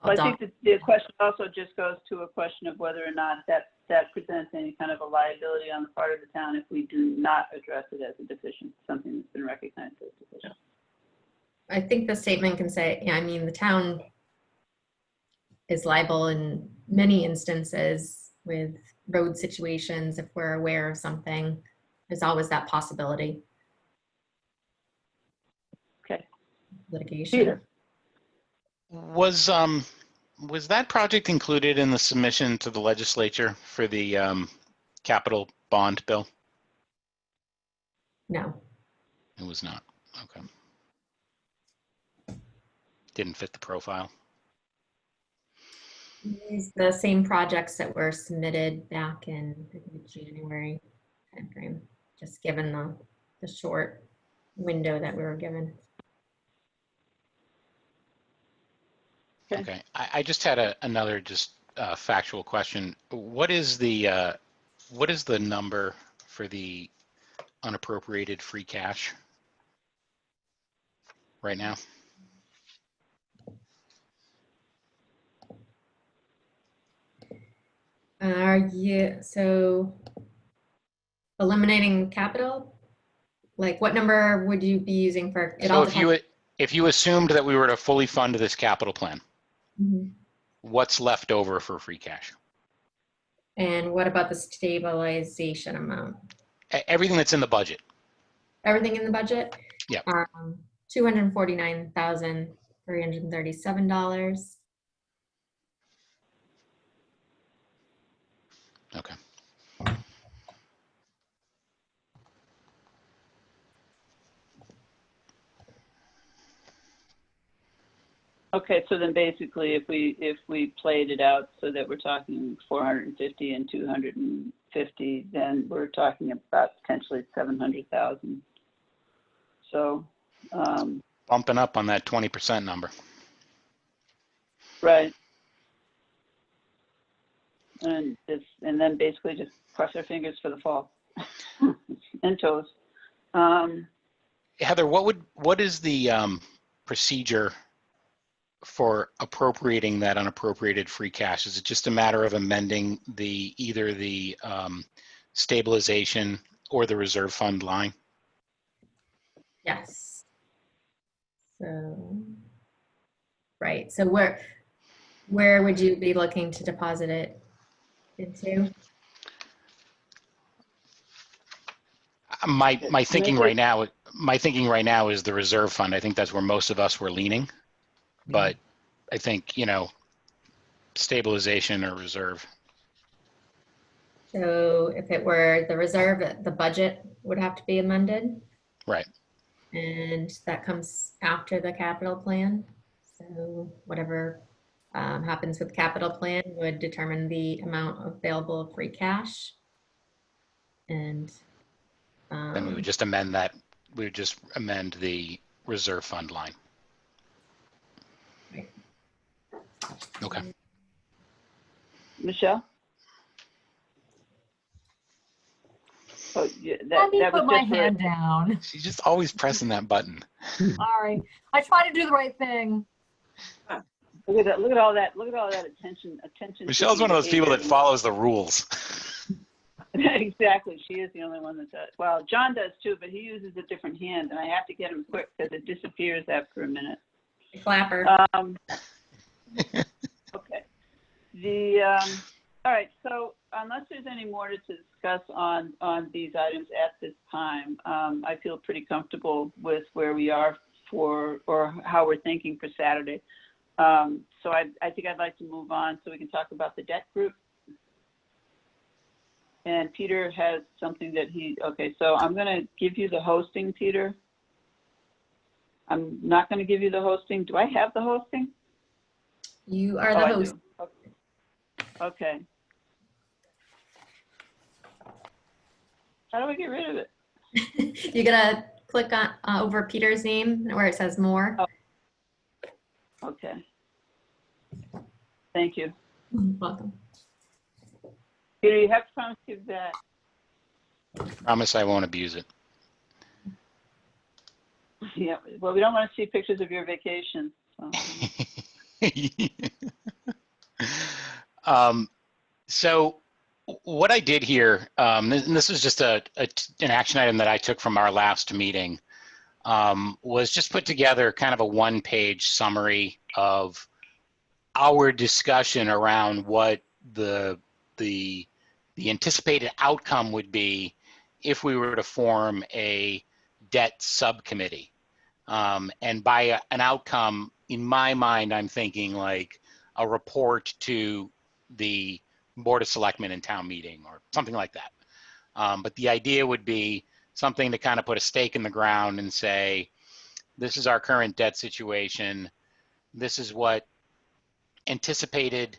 I think that the question also just goes to a question of whether or not that presents any kind of a liability on the part of the town if we do not address it as a deficient, something that's been recognized as deficient. I think the statement can say, yeah, I mean, the town is liable in many instances with road situations. If we're aware of something, there's always that possibility. Okay. Litigation. Peter. Was that project included in the submission to the legislature for the capital bond bill? No. It was not. Okay. Didn't fit the profile. These the same projects that were submitted back in, I think, January timeframe, just given the short window that we were given. Okay. I just had another just factual question. What is the number for the unappropriated free cash right now? Yeah, so eliminating capital, like what number would you be using for it? So All if you assumed that we were to fully fund this capital plan, Mhm. what's left over for free cash? And what about the stabilization amount? Everything that's in the budget. Everything in the budget? Yep. $249,337. Okay. Okay, so then basically if we played it out so that we're talking 450 and 250, then we're talking about potentially 700,000. So, Bumping up on that 20% number. right. And then basically just cross our fingers for the fall and toes. Heather, what is the procedure for appropriating that unappropriated free cash? Is it just a matter of amending either the stabilization or the reserve fund line? Yes. So, right. So where would you be looking to deposit it into? My thinking right now, is the reserve fund. I think that's where most of us were leaning, but I think, stabilization or reserve. So if it were the reserve, the budget would have to be amended, Right. and that comes after the capital plan. So whatever happens with the capital plan would determine the amount of available free cash. And Then we would just amend that. We would just amend the reserve fund line. Right. Okay. Michelle? Oh, yeah, Let me that was put my just for, hand down. She's just always pressing that button. Sorry. I try to do the right thing. look at all that attention. Michelle's one of those people that follows the rules. Exactly. She is the only one that does. Well, John does too, but he uses a different hand, and I have to get him quick because it disappears after a minute. Clapper. Okay. All right. So unless there's any more to discuss on these items at this time, I feel pretty comfortable with where we are or how we're thinking for Saturday. So I think I'd like to move on so we can talk about the debt group. And Peter has something that okay, so I'm going to give you the hosting, Peter. I'm not going to give you the hosting. Do I have the hosting? You are the I host. do. Okay. How do I get rid of it? You're gonna click on over Peter's name where it says more. Oh. Okay. Thank you. Welcome. Peter, you have to promise to give that. Promise I won't abuse it. Yeah, well, we don't want to see pictures of your vacation. So. So what I did here, and this was just an action item that I took from our last meeting, was just put together kind of a one-page summary of our discussion around what the anticipated outcome would be if we were to form a debt subcommittee. And by an outcome, in my mind, I'm thinking like a report to the Board of Selectmen and town meeting or something like that. But the idea would be something to kind of put a stake in the ground and say, this is our current debt situation. This is what anticipated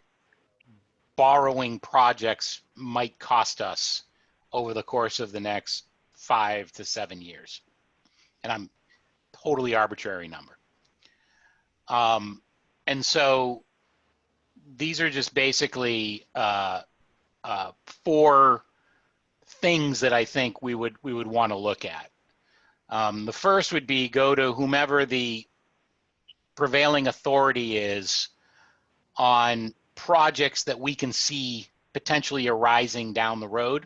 borrowing projects might cost us over the course of the next 5 to 7 years. And I'm totally arbitrary number. And so these are just basically 4 things that I think we would want to look at. The first would be go to whomever the prevailing authority is on projects that we can see potentially arising down the road.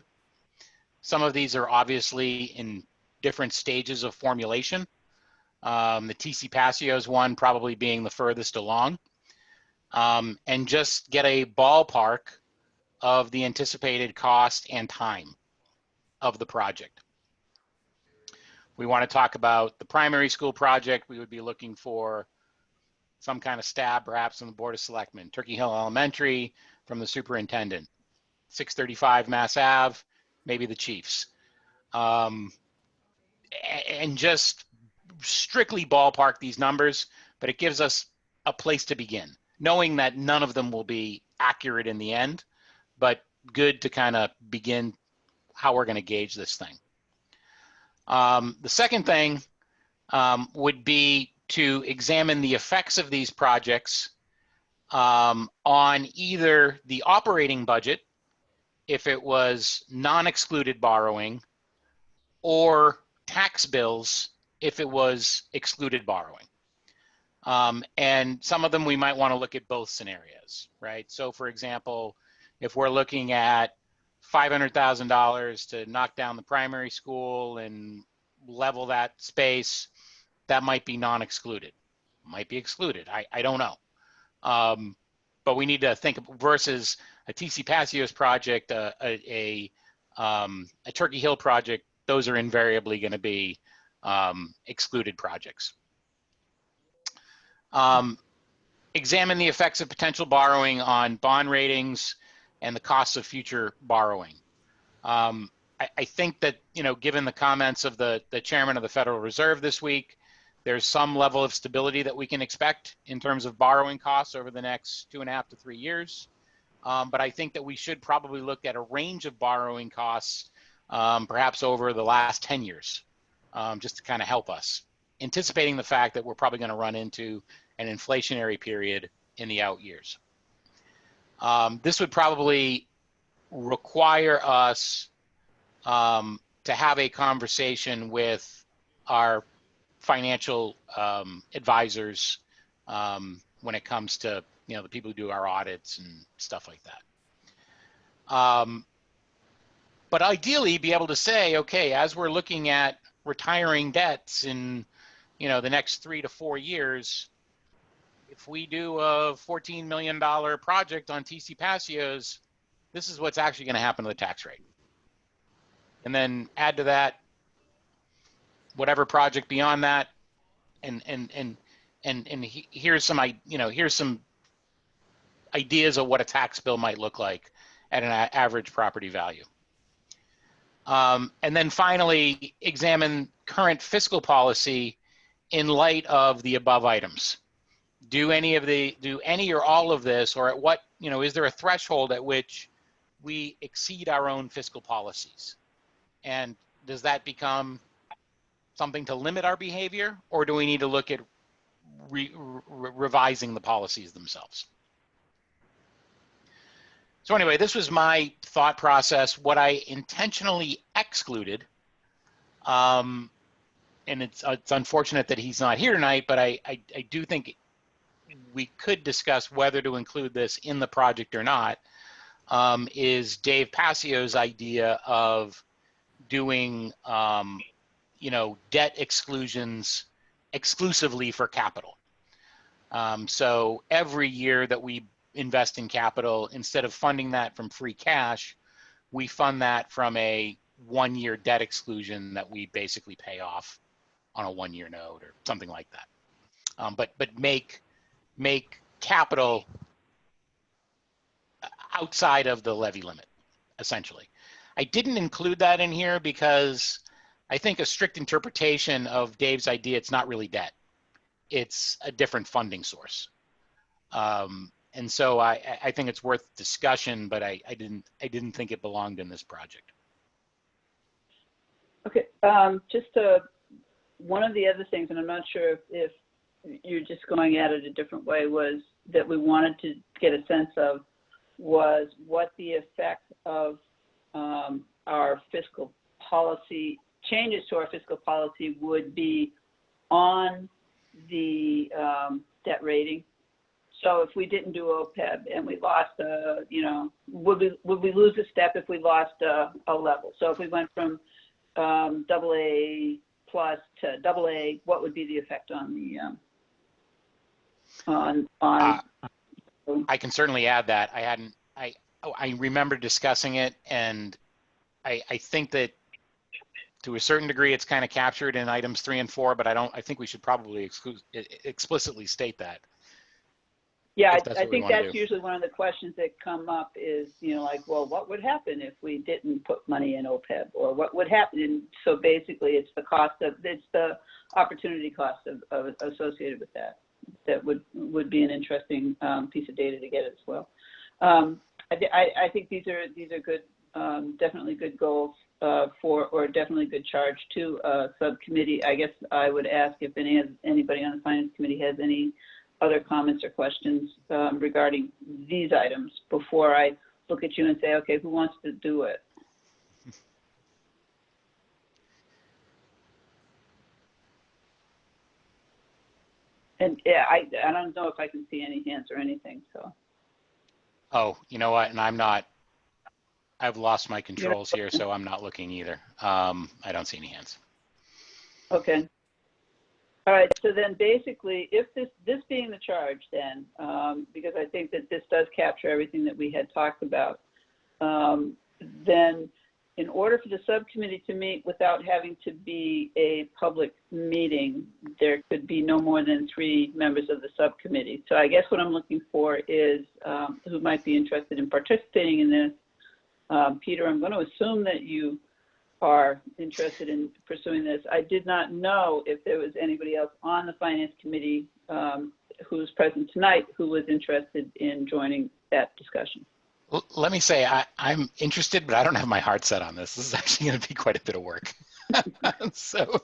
Some of these are obviously in different stages of formulation. The TC Passios one probably being the furthest along. And just get a ballpark of the anticipated cost and time of the project. We want to talk about the primary school project. We would be looking for some kind of stab, perhaps from the Board of Selectmen. Turkey Hill Elementary from the superintendent. 635 Mass Ave, maybe the Chiefs. And just strictly ballpark these numbers, but it gives us a place to begin, knowing that none of them will be accurate in the end, but good to kind of begin how we're going to gauge this thing. The second thing would be to examine the effects of these projects on either the operating budget, if it was non-excluded borrowing, or tax bills, if it was excluded borrowing. And some of them we might want to look at both scenarios, right? So for example, if we're looking at $500,000 to knock down the primary school and level that space, that might be non-excluded, might be excluded. I don't know. But we need to think versus a TC Passios project, a Turkey Hill project those are invariably going to be excluded projects. Examine the effects of potential borrowing on bond ratings and the costs of future borrowing. I think that, given the comments of the chairman of the Federal Reserve this week, there's some level of stability that we can expect in terms of borrowing costs over the next 2.5 to 3 years. But I think that we should probably look at a range of borrowing costs, perhaps over the last 10 years, just to kind of help us, anticipating the fact that we're probably going to run into an inflationary period in the out years. This would probably require us to have a conversation with our financial advisors when it comes to the people who do our audits and stuff like that. But ideally, be able to say, okay, as we're looking at retiring debts in the next 3 to 4 years, if we do a $14 million project on TC Passios, this is what's actually going to happen to the tax rate. And then add to that whatever project beyond that, and here's some ideas of what a tax bill might look like at an average property value. And then finally, examine current fiscal policy in light of the above items. Do any or all of this, or at what, is there a threshold at which we exceed our own fiscal policies? And does that become something to limit our behavior, or do we need to look at revising the policies themselves? So anyway, this was my thought process. What I intentionally excluded, and it's unfortunate that he's not here tonight, but I do think we could discuss whether to include this in the project or not, is Dave Passio's idea of doing, debt exclusions exclusively for capital. So every year that we invest in capital, instead of funding that from free cash, we fund that from a 1-year debt exclusion that we basically pay off on a 1-year note or something like that. But make capital outside of the levy limit, essentially. I didn't include that in here because I think a strict interpretation of Dave's idea, it's not really debt. It's a different funding source. And so I think it's worth discussion, but I didn't think it belonged in this project. Okay, just one of the other things, and I'm not sure if you're just going at it a different way, was that we wanted to get a sense of was what the effect of our fiscal policy, changes to our fiscal policy would be on the debt rating. So if we didn't do OPEB and we lost, would we lose a step if we lost a level? So if we went from AA plus to AA, what would be the effect on the I can certainly add that. I remember discussing it, and I think that to a certain degree it's kind of captured in items 3 and 4, but I think we should probably explicitly state that. Yeah, I think that's usually one of the questions that come up is, well, what would happen if we didn't put money in OPEB, or what would happen? And so basically it's the opportunity cost of associated with that. That would be an interesting piece of data to get as well. I think these are good, definitely good goals or definitely good charge to subcommittee. I guess I would ask if anybody on the finance committee has any other comments or questions regarding these items before I look at you and say, okay, who wants to do it? And yeah, I don't know if I can see any hands or anything, so. Oh, you know what? And I've lost my controls here, so I'm not looking either. I don't see any hands. Okay. All right, so then basically, if this being the charge then, because I think that this does capture everything that we had talked about, then in order for the subcommittee to meet without having to be a public meeting, there could be no more than 3 members of the subcommittee. So I guess what I'm looking for is who might be interested in participating in this. Peter, I'm going to assume that you are interested in pursuing this. I did not know if there was anybody else on the Finance Committee who's present tonight who was interested in joining that discussion. Let me say, I'm interested, but I don't have my heart set on this. This is actually going to be quite a bit of work. So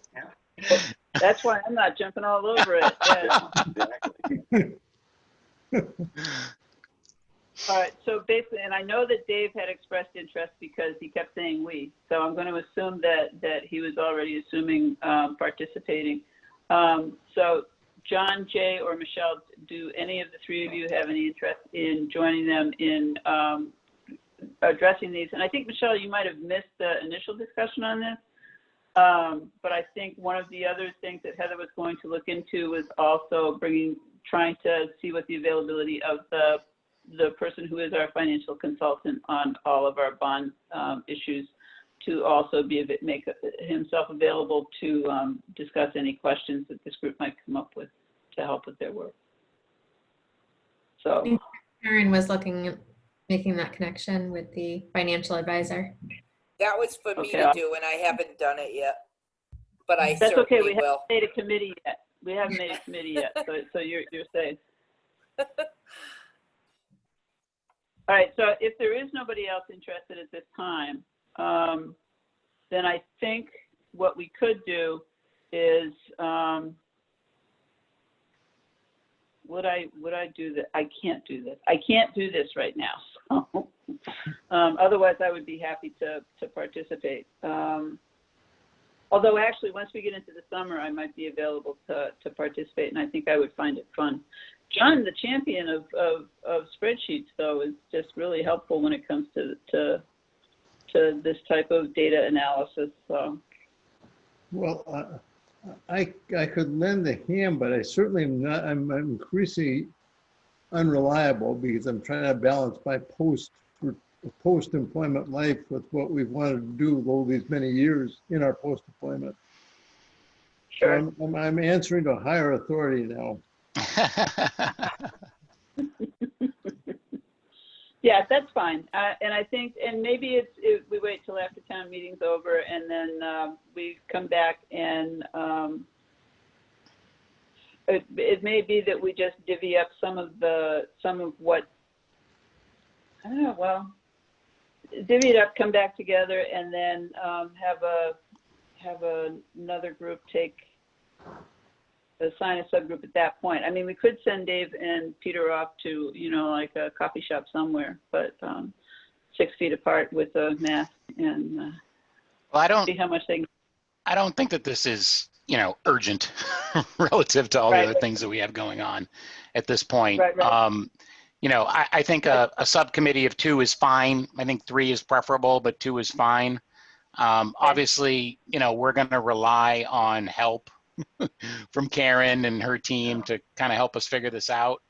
that's why I'm not jumping all over it. Yeah. All right, so basically, and I know that Dave had expressed interest because he kept saying we, so I'm going to assume that he was already assuming participating. So John, Jay, or Michelle, do any of the 3 of you have any interest in joining them in addressing these? And I think, Michelle, you might have missed the initial discussion on this, but I think one of the other things that Heather was going to look into was also trying to see what the availability of the person who is our financial consultant on all of our bond issues to also make himself available to discuss any questions that this group might come up with to help with their work. So Karen was making that connection with the financial advisor. That was for me to do, and I haven't done it yet, but I that's certainly okay. We will. haven't made a committee yet. We haven't made a committee yet, so you're safe. All right, so if there is nobody else interested at this time, then I think what we could do is, would I do that? I can't do this. I can't do this right now. So, otherwise, I would be happy to participate. Although actually, once we get into the summer, I might be available to participate, and I think I would find it fun. John, the champion of spreadsheets, though, is just really helpful when it comes to this type of data analysis. So. Well, I could lend a hand, but I certainly am not. I'm increasingly unreliable because I'm trying to balance my post-employment life with what we've wanted to do all these many years in our post-employment. Sure. So I'm answering to a higher authority now. Yeah, that's fine. And I think, and maybe we wait till after town meeting's over, and then we come back and it may be that we just divvy up some of what, I don't know, well, divvy it up, come back together, and then have another group assign a subgroup at that point. I mean, we could send Dave and Peter off to, like a coffee shop somewhere, but 6 feet apart with a mask and well, see how much they can. I don't think that this is, urgent relative to all the other things that we have going on at this point. Right. I think a subcommittee of 2 is fine. I think 3 is preferable, but 2 is fine. Obviously, we're going to rely on help from Karen and her team to kind of help us figure this out,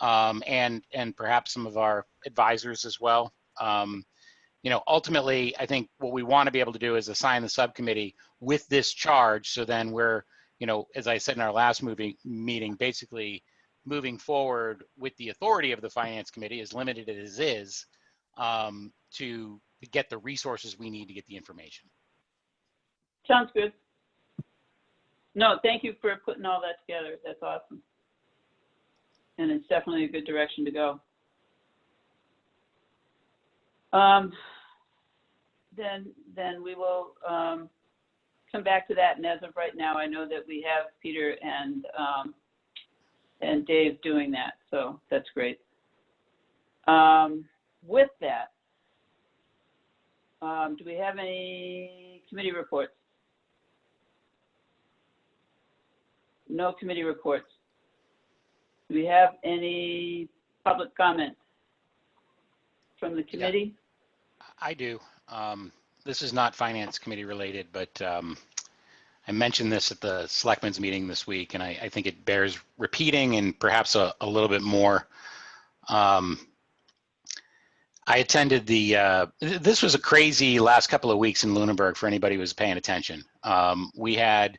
and perhaps some of our advisors as well. Ultimately, I think what we want to be able to do is assign the subcommittee with this charge, so then we're, as I said in our last meeting, basically moving forward with the authority of the Finance Committee, as limited as it is, to get the resources we need to get the information. Sounds good. No, thank you for putting all that together. That's awesome. And it's definitely a good direction to go. Then we will come back to that. And as of right now, I know that we have Peter and Dave doing that. So that's great. With that, do we have any committee reports? No committee reports. Do we have any public comment from the committee? Yeah, I do. This is not Finance Committee related, but I mentioned this at the Selectmen's meeting this week, and I think it bears repeating and perhaps a little bit more. I attended this was a crazy last couple of weeks in Lunenburg for anybody who was paying attention. We had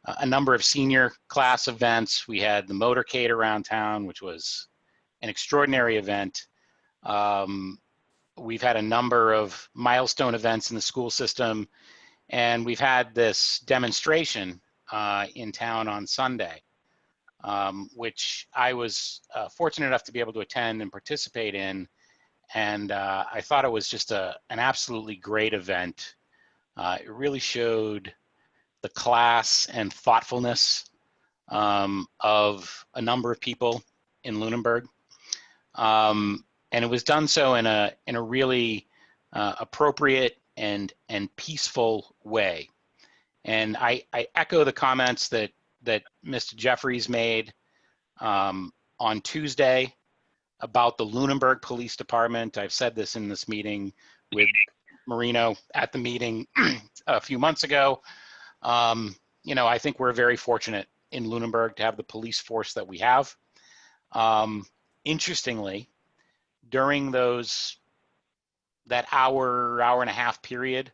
a number of senior class events. We had the motorcade around town, which was an extraordinary event. We've had a number of milestone events in the school system, and we've had this demonstration in town on Sunday, which I was fortunate enough to be able to attend and participate in. And I thought it was just an absolutely great event. It really showed the class and thoughtfulness of a number of people in Lunenburg. And it was done so in a really appropriate and peaceful way. And I echo the comments that Mr. Jeffries made on Tuesday about the Lunenburg Police Department. I've said this in this meeting with Marino at the meeting a few months ago. You know, I think we're very fortunate in Lunenburg to have the police force that we have. Interestingly, during that hour and a half period,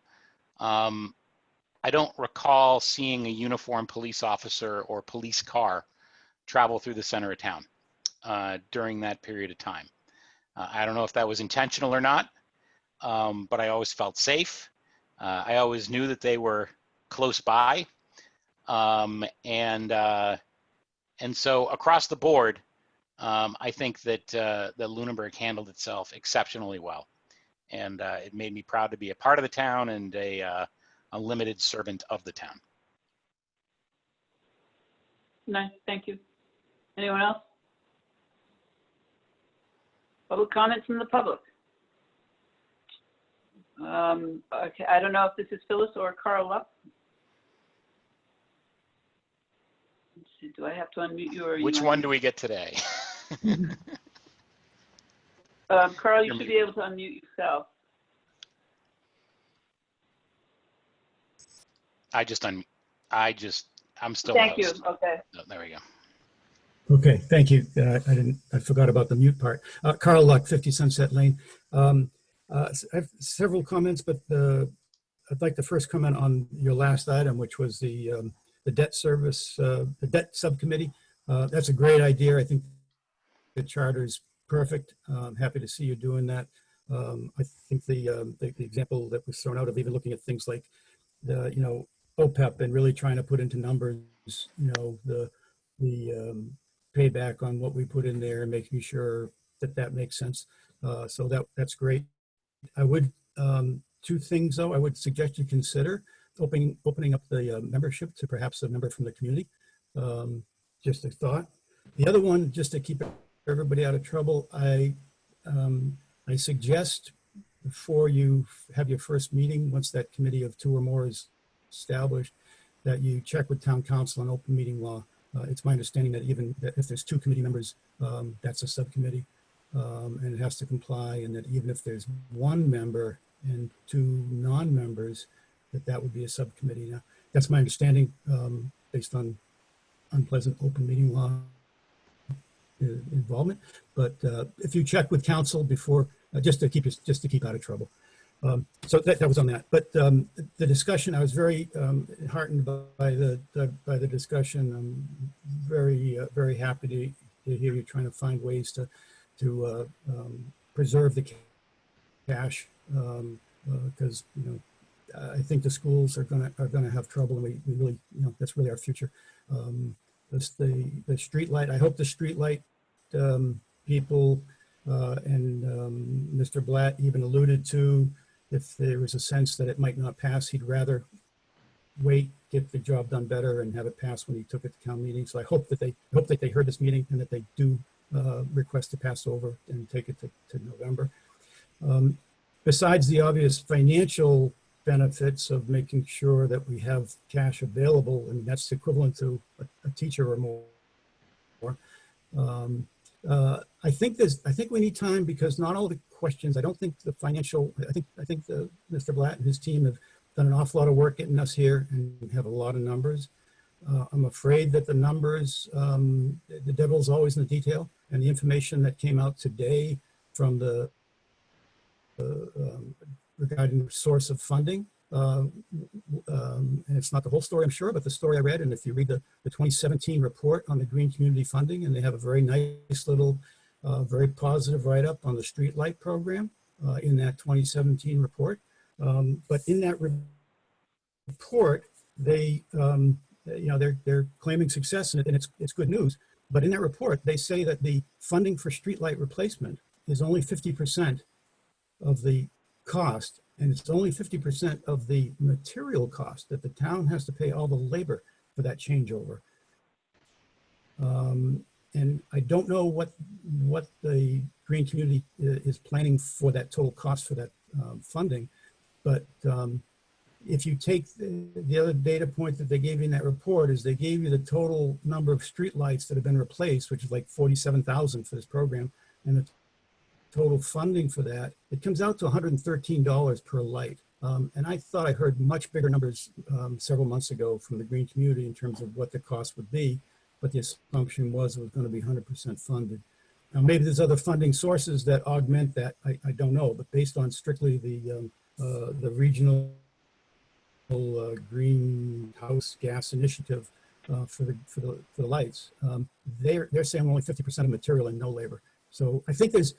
I don't recall seeing a uniformed police officer or police car travel through the center of town during that period of time. I don't know if that was intentional or not, but I always felt safe. I always knew that they were close by. And so across the board, I think that Lunenburg handled itself exceptionally well. And it made me proud to be a part of the town and a limited servant of the town. Nice, thank you. Anyone else? Public comments from the public. Okay, I don't know if this is Phyllis or Carl up. Let's see, do I have to unmute you or? Which one do we get today? Carl, you should be able to unmute yourself. I'm still. Thank you, host. okay. Oh, there we go. Okay, thank you. I forgot about the mute part. Carl Luck, 50 Sunset Lane. I have several comments, but I'd like to first comment on your last item, which was the debt service, the debt subcommittee. That's a great idea. I think the charter is perfect. I'm happy to see you doing that. I think the example that was thrown out of even looking at things like the, OPEP and really trying to put into numbers, the payback on what we put in there and making sure that makes sense. So that's great. I would, two things though, I would suggest you consider opening up the membership to perhaps a member from the community. Just a thought. The other one, just to keep everybody out of trouble, I suggest before you have your first meeting, once that committee of 2 or more is established, that you check with town council on open meeting law. It's my understanding that even if there's 2 committee members, that's a subcommittee, and it has to comply, and that even if there's 1 member and 2 non-members, that would be a subcommittee. Now, that's my understanding based on unpleasant open meeting law involvement. But if you check with council before, just to keep out of trouble. So that was on that. But the discussion, I was very heartened by the discussion. I'm very happy to hear you trying to find ways to preserve the cash, because I think the schools are gonna have trouble, and we really, that's really our future. The street light. I hope the street light people and Mr. Blatt even alluded to, if there was a sense that it might not pass, he'd rather wait, get the job done better, and have it pass when he took it to town meeting. So I hope that they heard this meeting and that they do request to pass over and take it to November. Besides the obvious financial benefits of making sure that we have cash available, and that's equivalent to a teacher or more. I think we need time, because not all the questions, I don't think the financial, I think Mr. Blatt and his team have done an awful lot of work getting us here and have a lot of numbers. I'm afraid that the numbers, the devil's always in the detail, and the information that came out today from the regarding the source of funding. And it's not the whole story, I'm sure, but the story I read, and if you read the 2017 report on the green community funding, and they have a very nice little, very positive write-up on the street light program in that 2017 report. But in that report, they, they're claiming success, and it's good news. But in that report, they say that the funding for streetlight replacement is only 50% of the cost, and it's only 50% of the material cost, that the town has to pay all the labor for that changeover. And I don't know what the green community is planning for that total cost for that funding, but if you take the other data point that they gave you in that report, is they gave you the total number of streetlights that have been replaced, which is like 47,000 for this program, and the total funding for that, it comes out to $113 per light. And I thought I heard much bigger numbers several months ago from the green community in terms of what the cost would be, but the assumption was it was going to be 100% funded. Now, maybe there's other funding sources that augment that, I don't know, but based on strictly the regional greenhouse gas initiative for the lights, they're saying only 50% of material and no labor. So I think there's,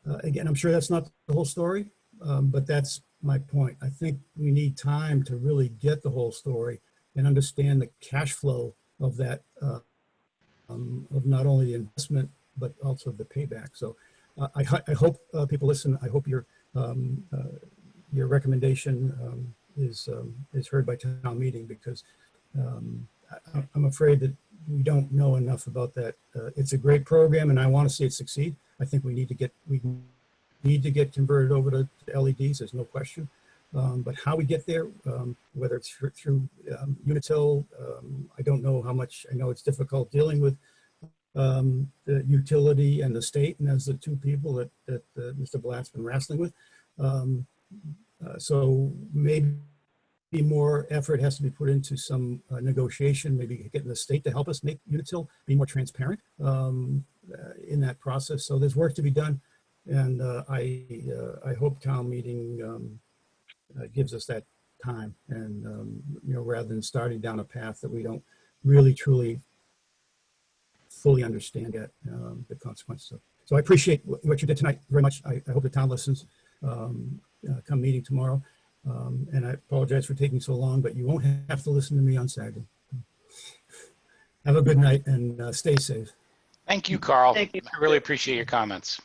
again, I'm sure that's not the whole story, but that's my point. I think we need time to really get the whole story and understand the cash flow of that, of not only the investment, but also the payback. So I hope people listen. I hope your recommendation is heard by town meeting, because I'm afraid that we don't know enough about that. It's a great program, and I want to see it succeed. I think we need to get converted over to LEDs. There's no question. But how we get there, whether it's through Unitil, I don't know how much. I know it's difficult dealing with the utility and the state, and as the two people that Mr. Blatt's been wrestling with. So maybe more effort has to be put into some negotiation, maybe getting the state to help us make Unitil be more transparent in that process. So there's work to be done, and I hope town meeting gives us that time, and rather than starting down a path that we don't really truly fully understand yet the consequences of. So I appreciate what you did tonight very much. I hope the town listens come meeting tomorrow. And I apologize for taking so long, but you won't have to listen to me on Saturday. Have a good night and stay safe. Thank you, Carl. Thank you. I really appreciate your comments.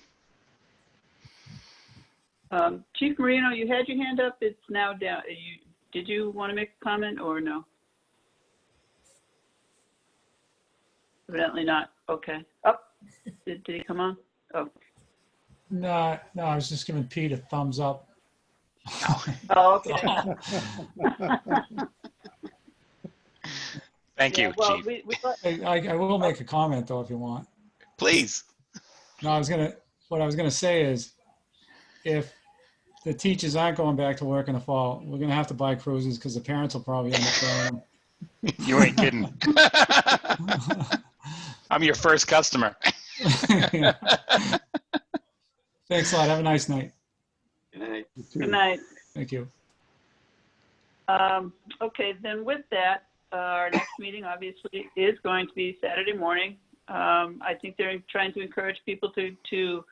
Chief Marino, you had your hand up. It's now down. Did you want to make a comment or no? Evidently not. Okay. Oh, did he come on? Oh. No, I was just giving Pete a thumbs up. Oh, okay. Thank you, well, Chief. I will make a comment though, if you want. Please. No, what I was gonna say is, if the teachers aren't going back to work in the fall, we're gonna have to buy cruisers because the parents will probably end up buying them. You ain't kidding. I'm your first customer. Yeah. Thanks a lot. Have a nice night. Good night. Good night. Thank you. Okay, then with that, our next meeting obviously is going to be Saturday morning. I think they're trying to encourage people to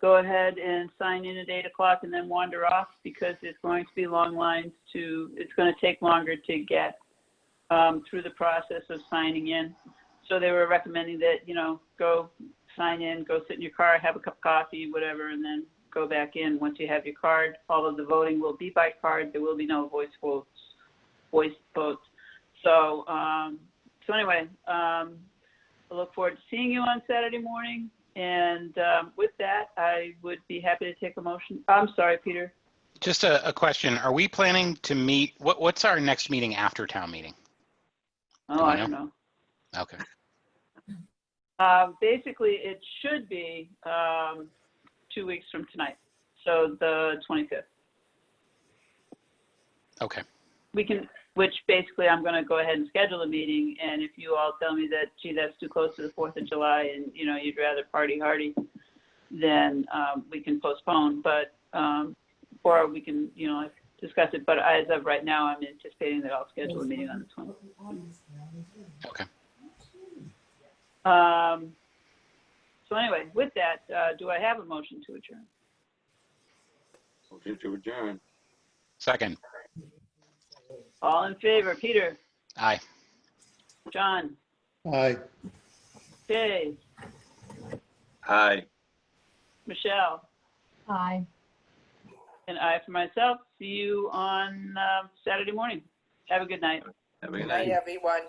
go ahead and sign in at 8 o'clock and then wander off, because it's going to be long lines it's going to take longer to get through the process of signing in. So they were recommending that, go sign in, go sit in your car, have a cup of coffee, whatever, and then go back in once you have your card. All of the voting will be by card. There will be no voice votes. So anyway, I look forward to seeing you on Saturday morning. And with that, I would be happy to take a motion. I'm sorry, Peter. Just a question. Are we planning to meet? What's our next meeting after town meeting? Oh, I don't know. Okay. Basically, it should be 2 weeks from tonight, so the 25th. Okay. Which basically I'm going to go ahead and schedule a meeting, and if you all tell me that, gee, that's too close to the 4th of July and, you'd rather party hardy, then we can postpone. But or we can, discuss it, but as of right now, I'm anticipating that I'll schedule a meeting on this one. Okay. So anyway, with that, do I have a motion to adjourn? Motion to adjourn. Second. All in favor, Peter, Aye. John, Aye. Jay, Aye. Michelle, Aye. and I for myself. See you on Saturday morning. Have a good night. Have a good Good night, night. everyone.